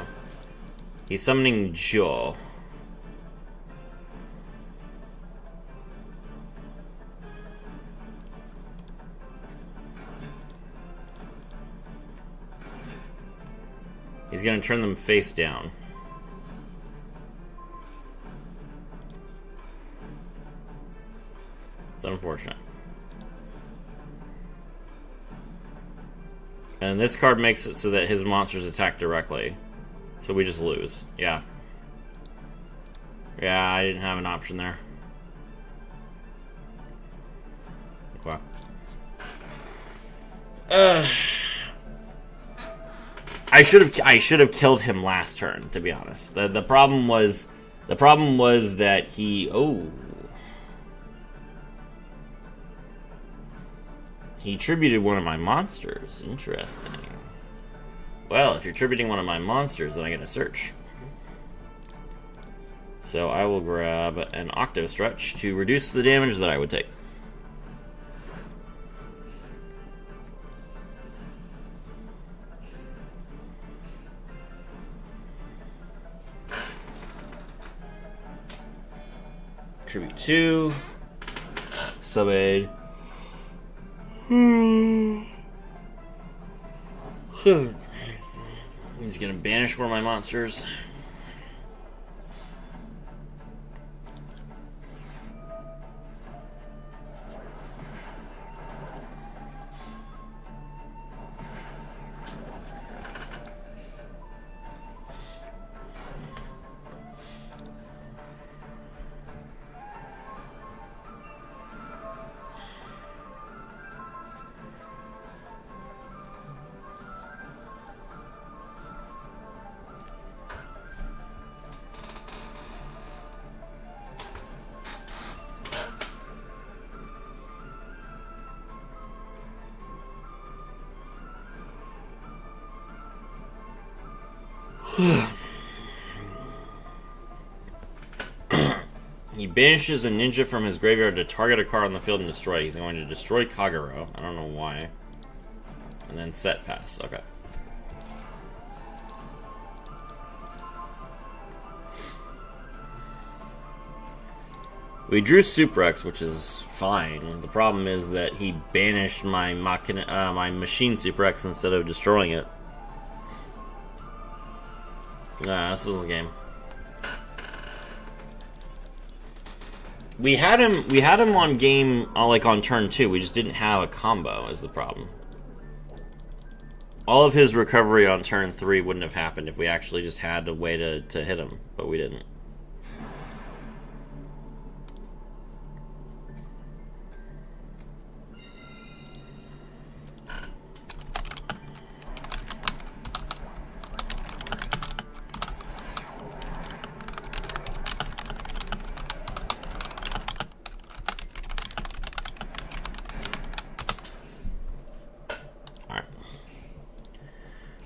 He's summoning Jo. He's gonna turn them face down. It's unfortunate. And this card makes it so that his monsters attack directly. So we just lose. Yeah. Yeah, I didn't have an option there. Wow. I should have killed him last turn, to be honest. The problem was that he he tributed one of my monsters. Interesting. Well, if you're tributing one of my monsters, then I get a search. So I will grab an Octo Stretch to reduce the damage that I would take. Tribute 2. Sub-aid. He's gonna banish one of my monsters. He banishes a ninja from his graveyard to target a card on the field and destroy. He's going to destroy Kagero. I don't know why. And then set pass. Okay. We drew Suprex, which is fine. The problem is that he banished my my machine Suprex instead of destroying it. This is a game. We had him on game, like on turn 2. We just didn't have a combo is the problem. All of his recovery on turn 3 wouldn't have happened if we actually just had a way to hit him, but we didn't.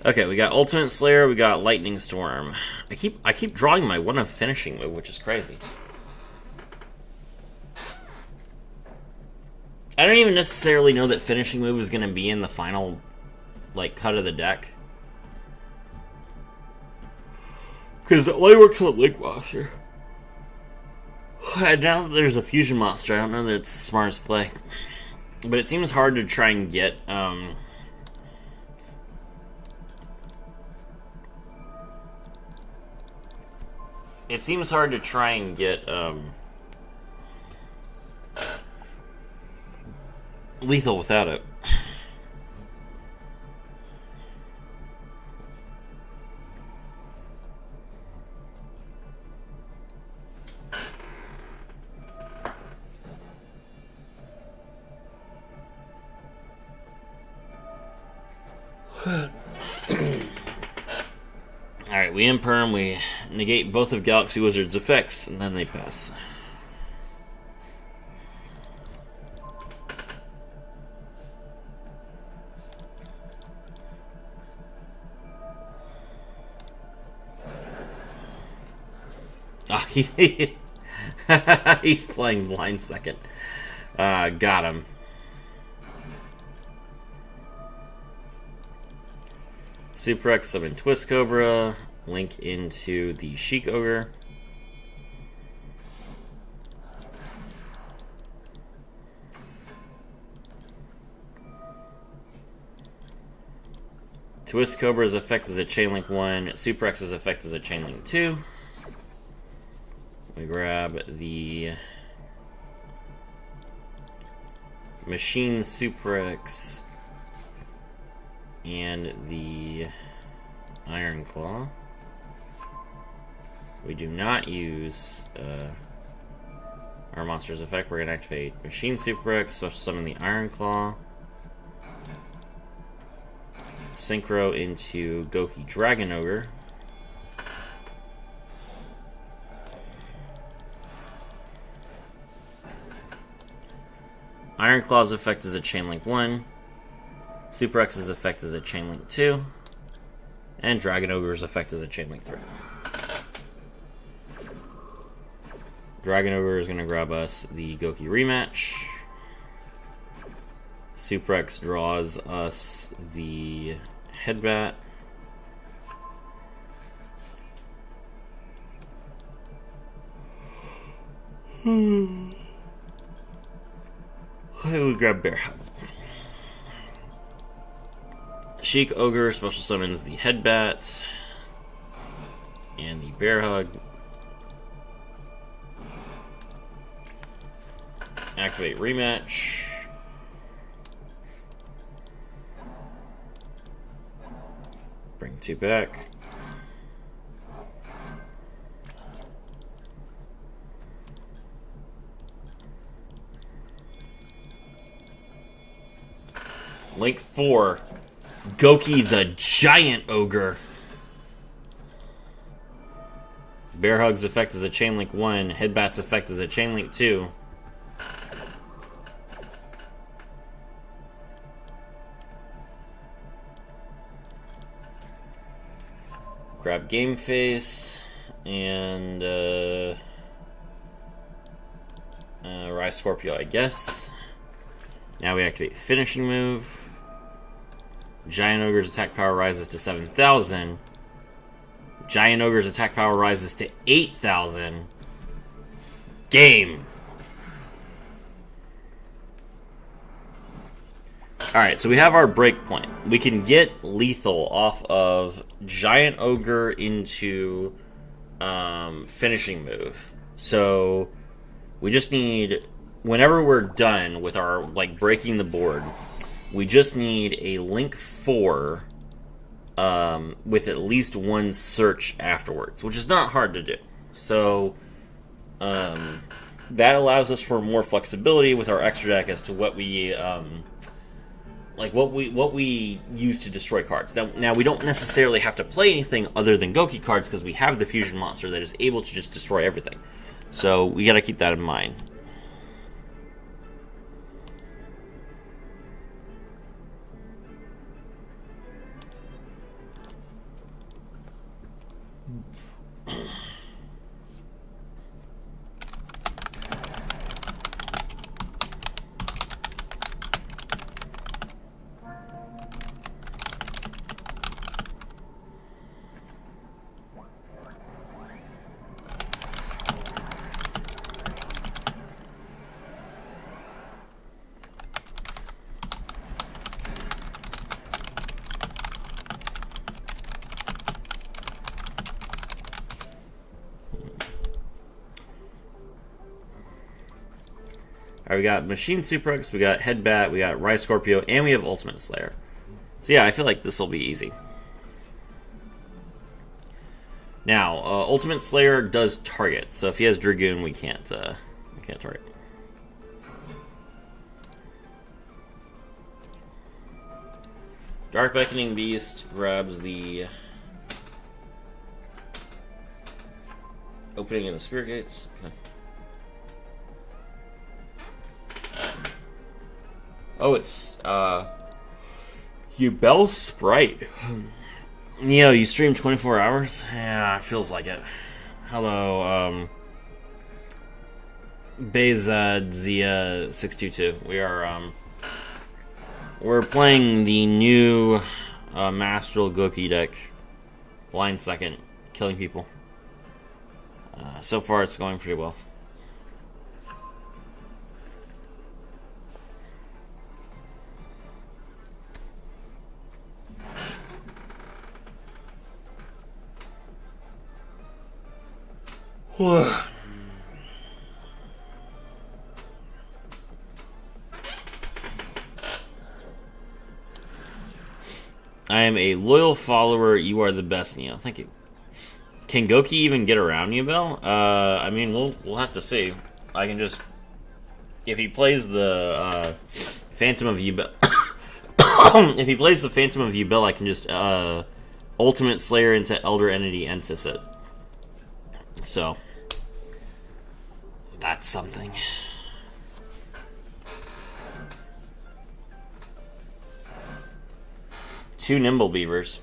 Okay, we got Ultimate Slayer, we got Lightning Storm. I keep drawing my one of finishing move, which is crazy. I don't even necessarily know that finishing move is going to be in the final, like, cut of the deck. Because it only works on Link Monster. And now that there's a Fusion Monster, I don't know that it's the smartest play. But it seems hard to try and get, it seems hard to try and get, lethal without it. Alright, we imperm, we negate both of Galaxy Wizard's effects, and then they pass. He's playing blind second. Got him. Super X summon Twist Cobra. Link into the Sheik Ogre. Twist Cobra's effect is a Chain Link 1. Super X's effect is a Chain Link 2. We grab the Machine Super X and the Iron Claw. We do not use our monster's effect. We're going to activate Machine Super X, special summon the Iron Claw. Synchro into Gouki Dragon Ogre. Iron Claw's effect is a Chain Link 1. Super X's effect is a Chain Link 2. And Dragon Ogre's effect is a Chain Link 3. Dragon Ogre is going to grab us the Gouki rematch. Super X draws us the Headbat. We grab Bear Hug. Sheik Ogre special summons the Headbat and the Bear Hug. Activate rematch. Bring 2 back. Link 4. Gouki the Giant Ogre. Bear Hug's effect is a Chain Link 1. Headbat's effect is a Chain Link 2. Grab Game Face and Rise Scorpio, I guess. Now we activate Finishing Move. Giant Ogre's attack power rises to 7,000. Giant Ogre's attack power rises to 8,000. Game. Alright, so we have our break point. We can get lethal off of Giant Ogre into Finishing Move. So we just need, whenever we're done with our breaking the board, we just need a Link 4 with at least one search afterwards, which is not hard to do. So that allows us for more flexibility with our extra deck as to what we what we use to destroy cards. Now we don't necessarily have to play anything other than Gouki cards because we have the fusion monster that is able to just destroy everything. So we got to keep that in mind. Alright, we got Machine Super X, we got Headbat, we got Rise Scorpio, and we have Ultimate Slayer. So yeah, I feel like this will be easy. Now, Ultimate Slayer does target, so if he has Dragoon, we can't target. Dark Beckoning Beast grabs the opening in the Spirit Gates. Okay. Oh, it's Bell Sprite. Neo, you stream 24 hours? Yeah, it feels like it. Hello, Bezad Zia 622. We're playing the new Masteral Gouki deck. Line second, killing people. So far, it's going pretty well. I am a loyal follower. You are the best, Neo. Thank you. Can Gouki even get around you, Bill? I mean, we'll have to see. I can just, if he plays the Phantom of Yubel, if he plays the Phantom of Yubel, I can just Ultimate Slayer into Elder Entity Entis it. So that's something. Two Nimble Beavers.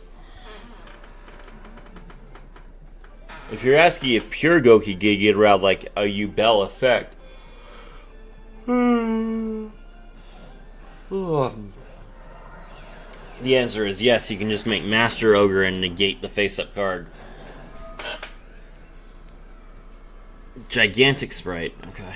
If you're asking if pure Gouki can get around like a Yubel effect, the answer is yes. You can just make Master Ogre and negate the face-up card. Gigantic Sprite. Okay.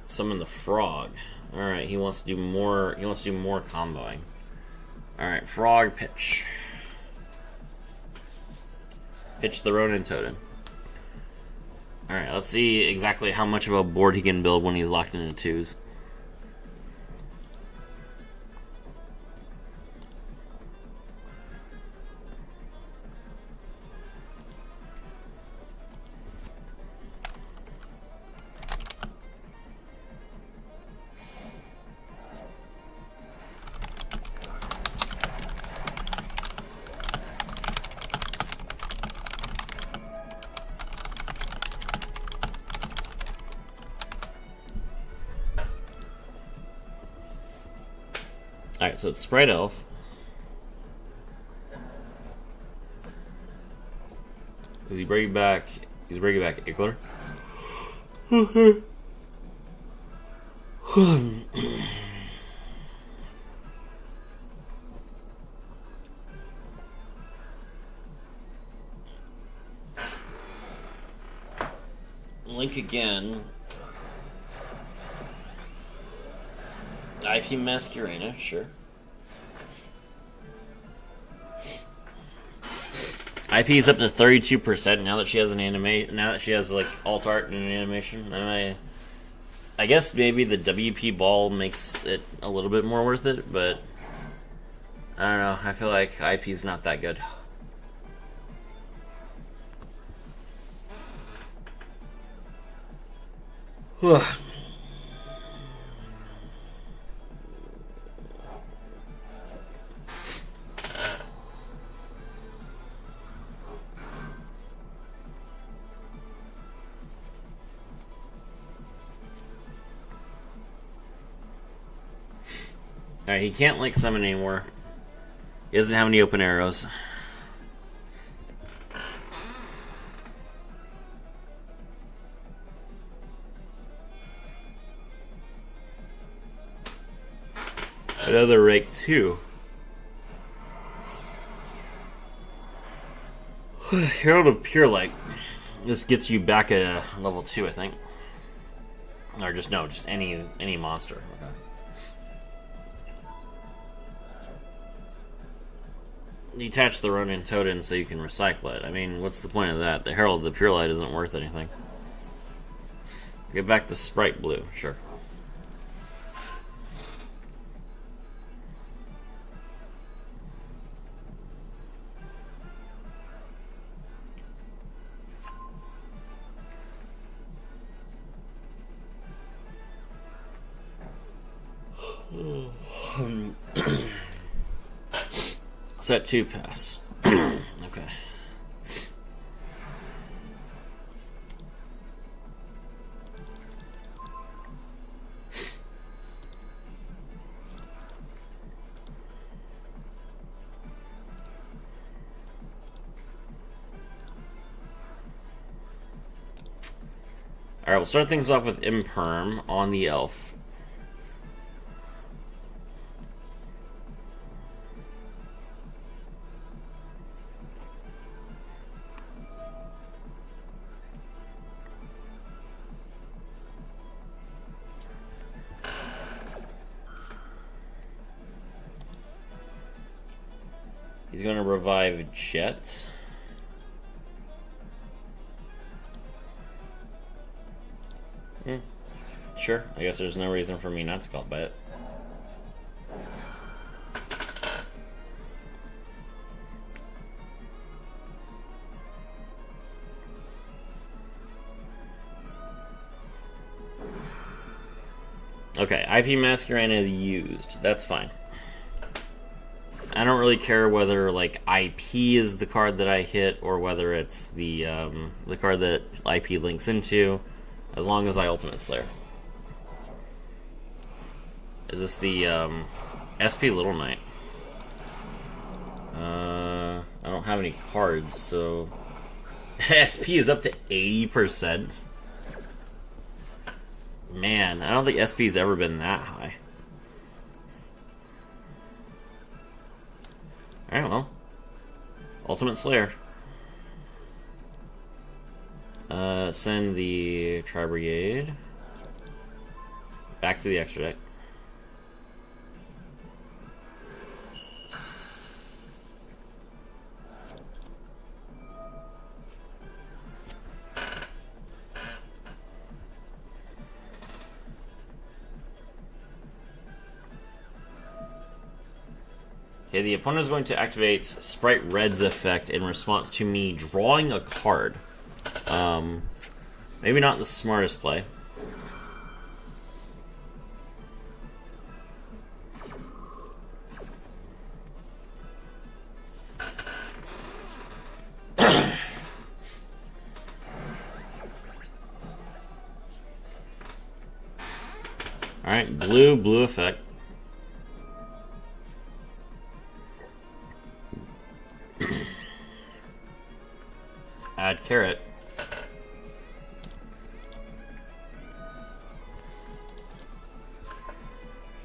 Summon the frog. All right, he wants to do more. He wants to do more comboing. All right, frog pitch. Pitch the Ronin Totem. All right, let's see exactly how much of a board he can build when he's locked into twos. Alright, so it's Sprite Elf. Is he bringing back? He's bringing back Ickler. Link again. IP Masquerena, sure. IP is up to 32% now that she has an anime. Now that she has like alt art and an animation. I guess maybe the WP ball makes it a little bit more worth it, but I don't know. I feel like IP is not that good. Alright, he can't like summon anymore. He doesn't have any open arrows. Another rake 2. Herald of Pure Light. This gets you back at level 2, I think. Or just no, just any monster. Okay. Detach the Ronin Totem so you can recycle it. I mean, what's the point of that? The Herald of the Pure Light isn't worth anything. Get back to Sprite Blue, sure. Set 2 pass. Okay. Alright, we'll start things off with Imperm on the elf. He's going to revive Jet. Sure, I guess there's no reason for me not to call by it. Okay, IP Masquerade is used. That's fine. I don't really care whether like IP is the card that I hit or whether it's the card that IP links into, as long as I Ultimate Slayer. Is this the SP Little Knight? I don't have any cards, so SP is up to 80%. Man, I don't think SP's ever been that high. Alright, well. Ultimate Slayer. Send the Tri-Brigade back to the extra deck. Okay, the opponent is going to activate Sprite Red's effect in response to me drawing a card. Maybe not the smartest play. Alright, blue effect. Add carrot.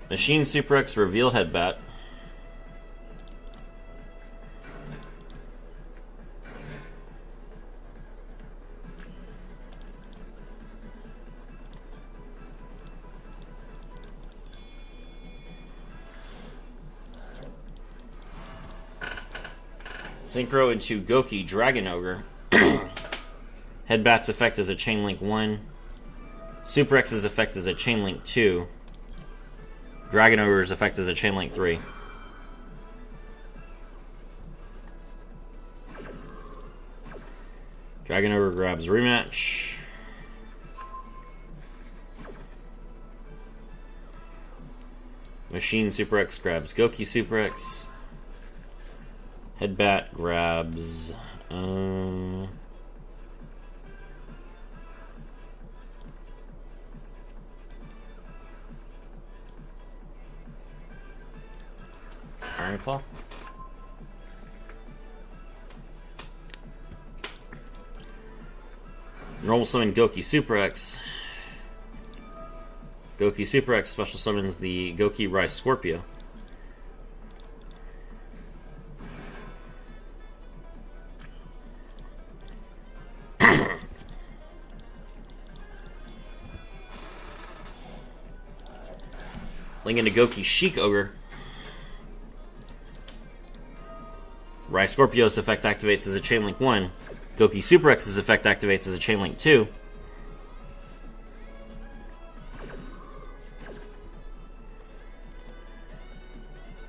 Machine Super X reveal headbat. Synchro into Gouki Dragon Ogre. Headbat's effect is a Chain Link 1. Super X's effect is a Chain Link 2. Dragon Ogre's effect is a Chain Link 3. Dragon Ogre grabs rematch. Machine Super X grabs Gouki Super X. Headbat grabs... Iron Claw. Normal summon Gouki Super X. Gouki Super X special summons the Gouki Rise Scorpio. Link into Gouki Chic Ogre. Rise Scorpio's effect activates as a Chain Link 1. Gouki Super X's effect activates as a Chain Link 2.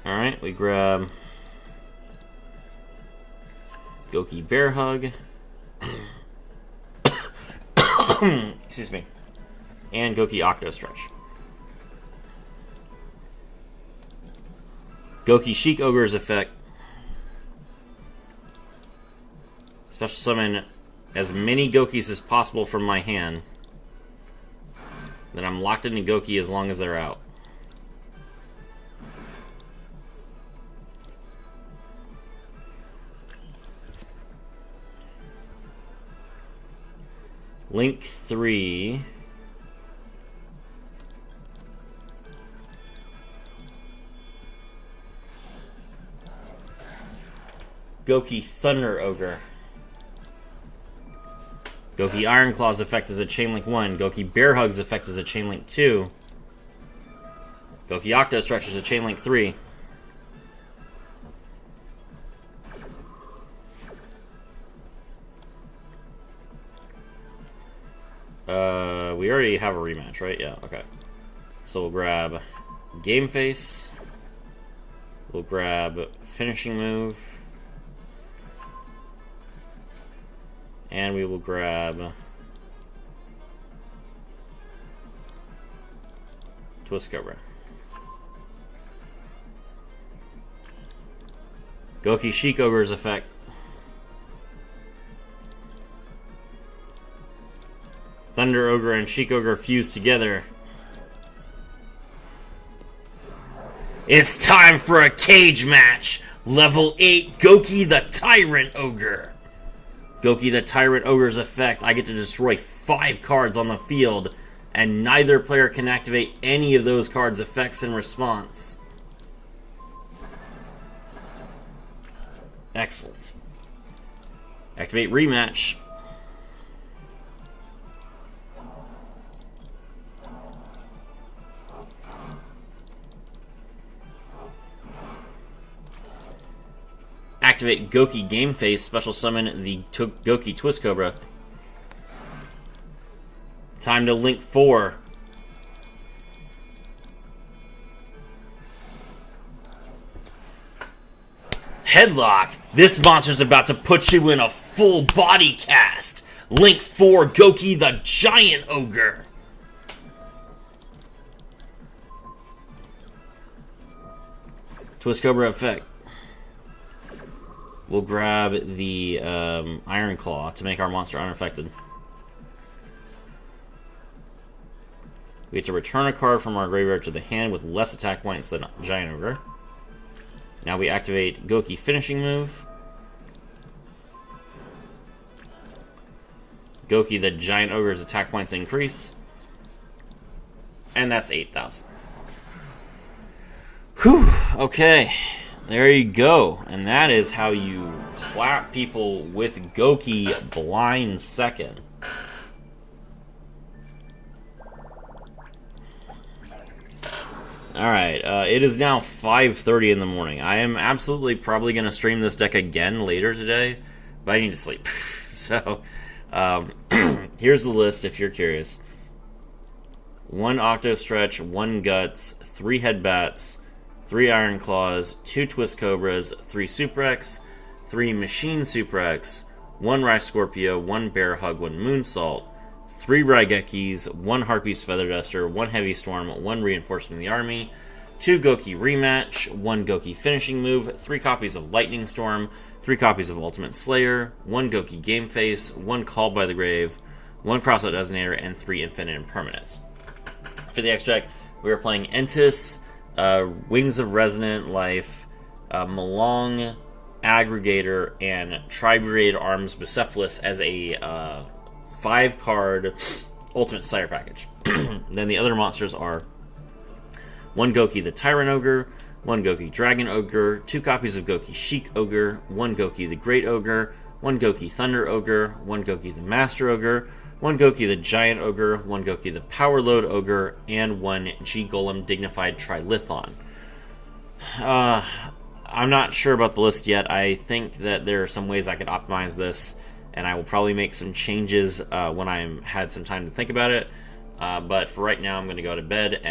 Alright, we grab Gouki Bear Hug. Excuse me. And Gouki Octo Stretch. Gouki Chic Ogre's effect. Special summon as many Goukis as possible from my hand. Then I'm locked into Gouki as long as they're out. Link 3. Gouki Thunder Ogre. Gouki Iron Claw's effect is a Chain Link 1. Gouki Bear Hug's effect is a Chain Link 2. Gouki Octo Stretch is a Chain Link 3. We already have a rematch, right? Yeah, okay. So we'll grab Game Face. We'll grab Finishing Move. And we will grab Twist Cobra. Gouki Sheik Ogre's effect. Thunder Ogre and Sheik Ogre fuse together. It's time for a cage match! Level 8 Gouki the Tyrant Ogre. Gouki the Tyrant Ogre's effect, I get to destroy 5 cards on the field, and neither player can activate any of those cards' effects in response. Excellent. Activate rematch. Activate Gouki Game Face, special summon the Gouki Twist Cobra. Time to Link 4. Headlock! This monster's about to put you in a full body cast! Link 4 Gouki the Giant Ogre! Twist Cobra effect. We'll grab the Iron Claw to make our monster unaffected. We get to return a card from our graveyard to the hand with less attack points than Giant Ogre. Now we activate Gouki Finishing Move. Gouki the Giant Ogre's attack points increase. And that's 8,000. Whew, okay. There you go. And that is how you clap people with Gouki blind second. Alright, it is now 5:30 in the morning. I am absolutely probably going to stream this deck again later today, but I need to sleep. So, here's the list if you're curious. 1 Octo Stretch, 1 Guts, 3 Headbats, 3 Iron Claws, 2 Twist Cobras, 3 Super X, 3 Machine Super X, 1 Rice Scorpio, 1 Bear Hug, 1 Moonsault, 3 Raigekis, 1 Harpy's Feather Duster, 1 Heavy Storm, 1 Reinforcement of the Army, 2 Gouki Rematch, 1 Gouki Finishing Move, 3 copies of Lightning Storm, 3 copies of Ultimate Slayer, 1 Gouki Game Face, 1 Called by the Grave, 1 Crossout Designator, and 3 Infinite Impermanents. For the extract, we are playing Entis, Wings of Resonant Life, Malong, Aggregator, and Tri-Brigade Arms Bucephalus as a 5-card Ultimate Slayer package. Then the other monsters are 1 Gouki the Tyrant Ogre, 1 Gouki Dragon Ogre, 2 copies of Gouki Sheik Ogre, 1 Gouki the Great Ogre, 1 Gouki Thunder Ogre, 1 Gouki the Master Ogre, 1 Gouki the Giant Ogre, 1 Gouki the Power Load Ogre, and 1 G-Golem Dignified Trilithon. I'm not sure about the list yet. I think that there are some ways I could optimize this, and I will probably make some changes when I've had some time to think about it. But for right now, I'm going to go to bed and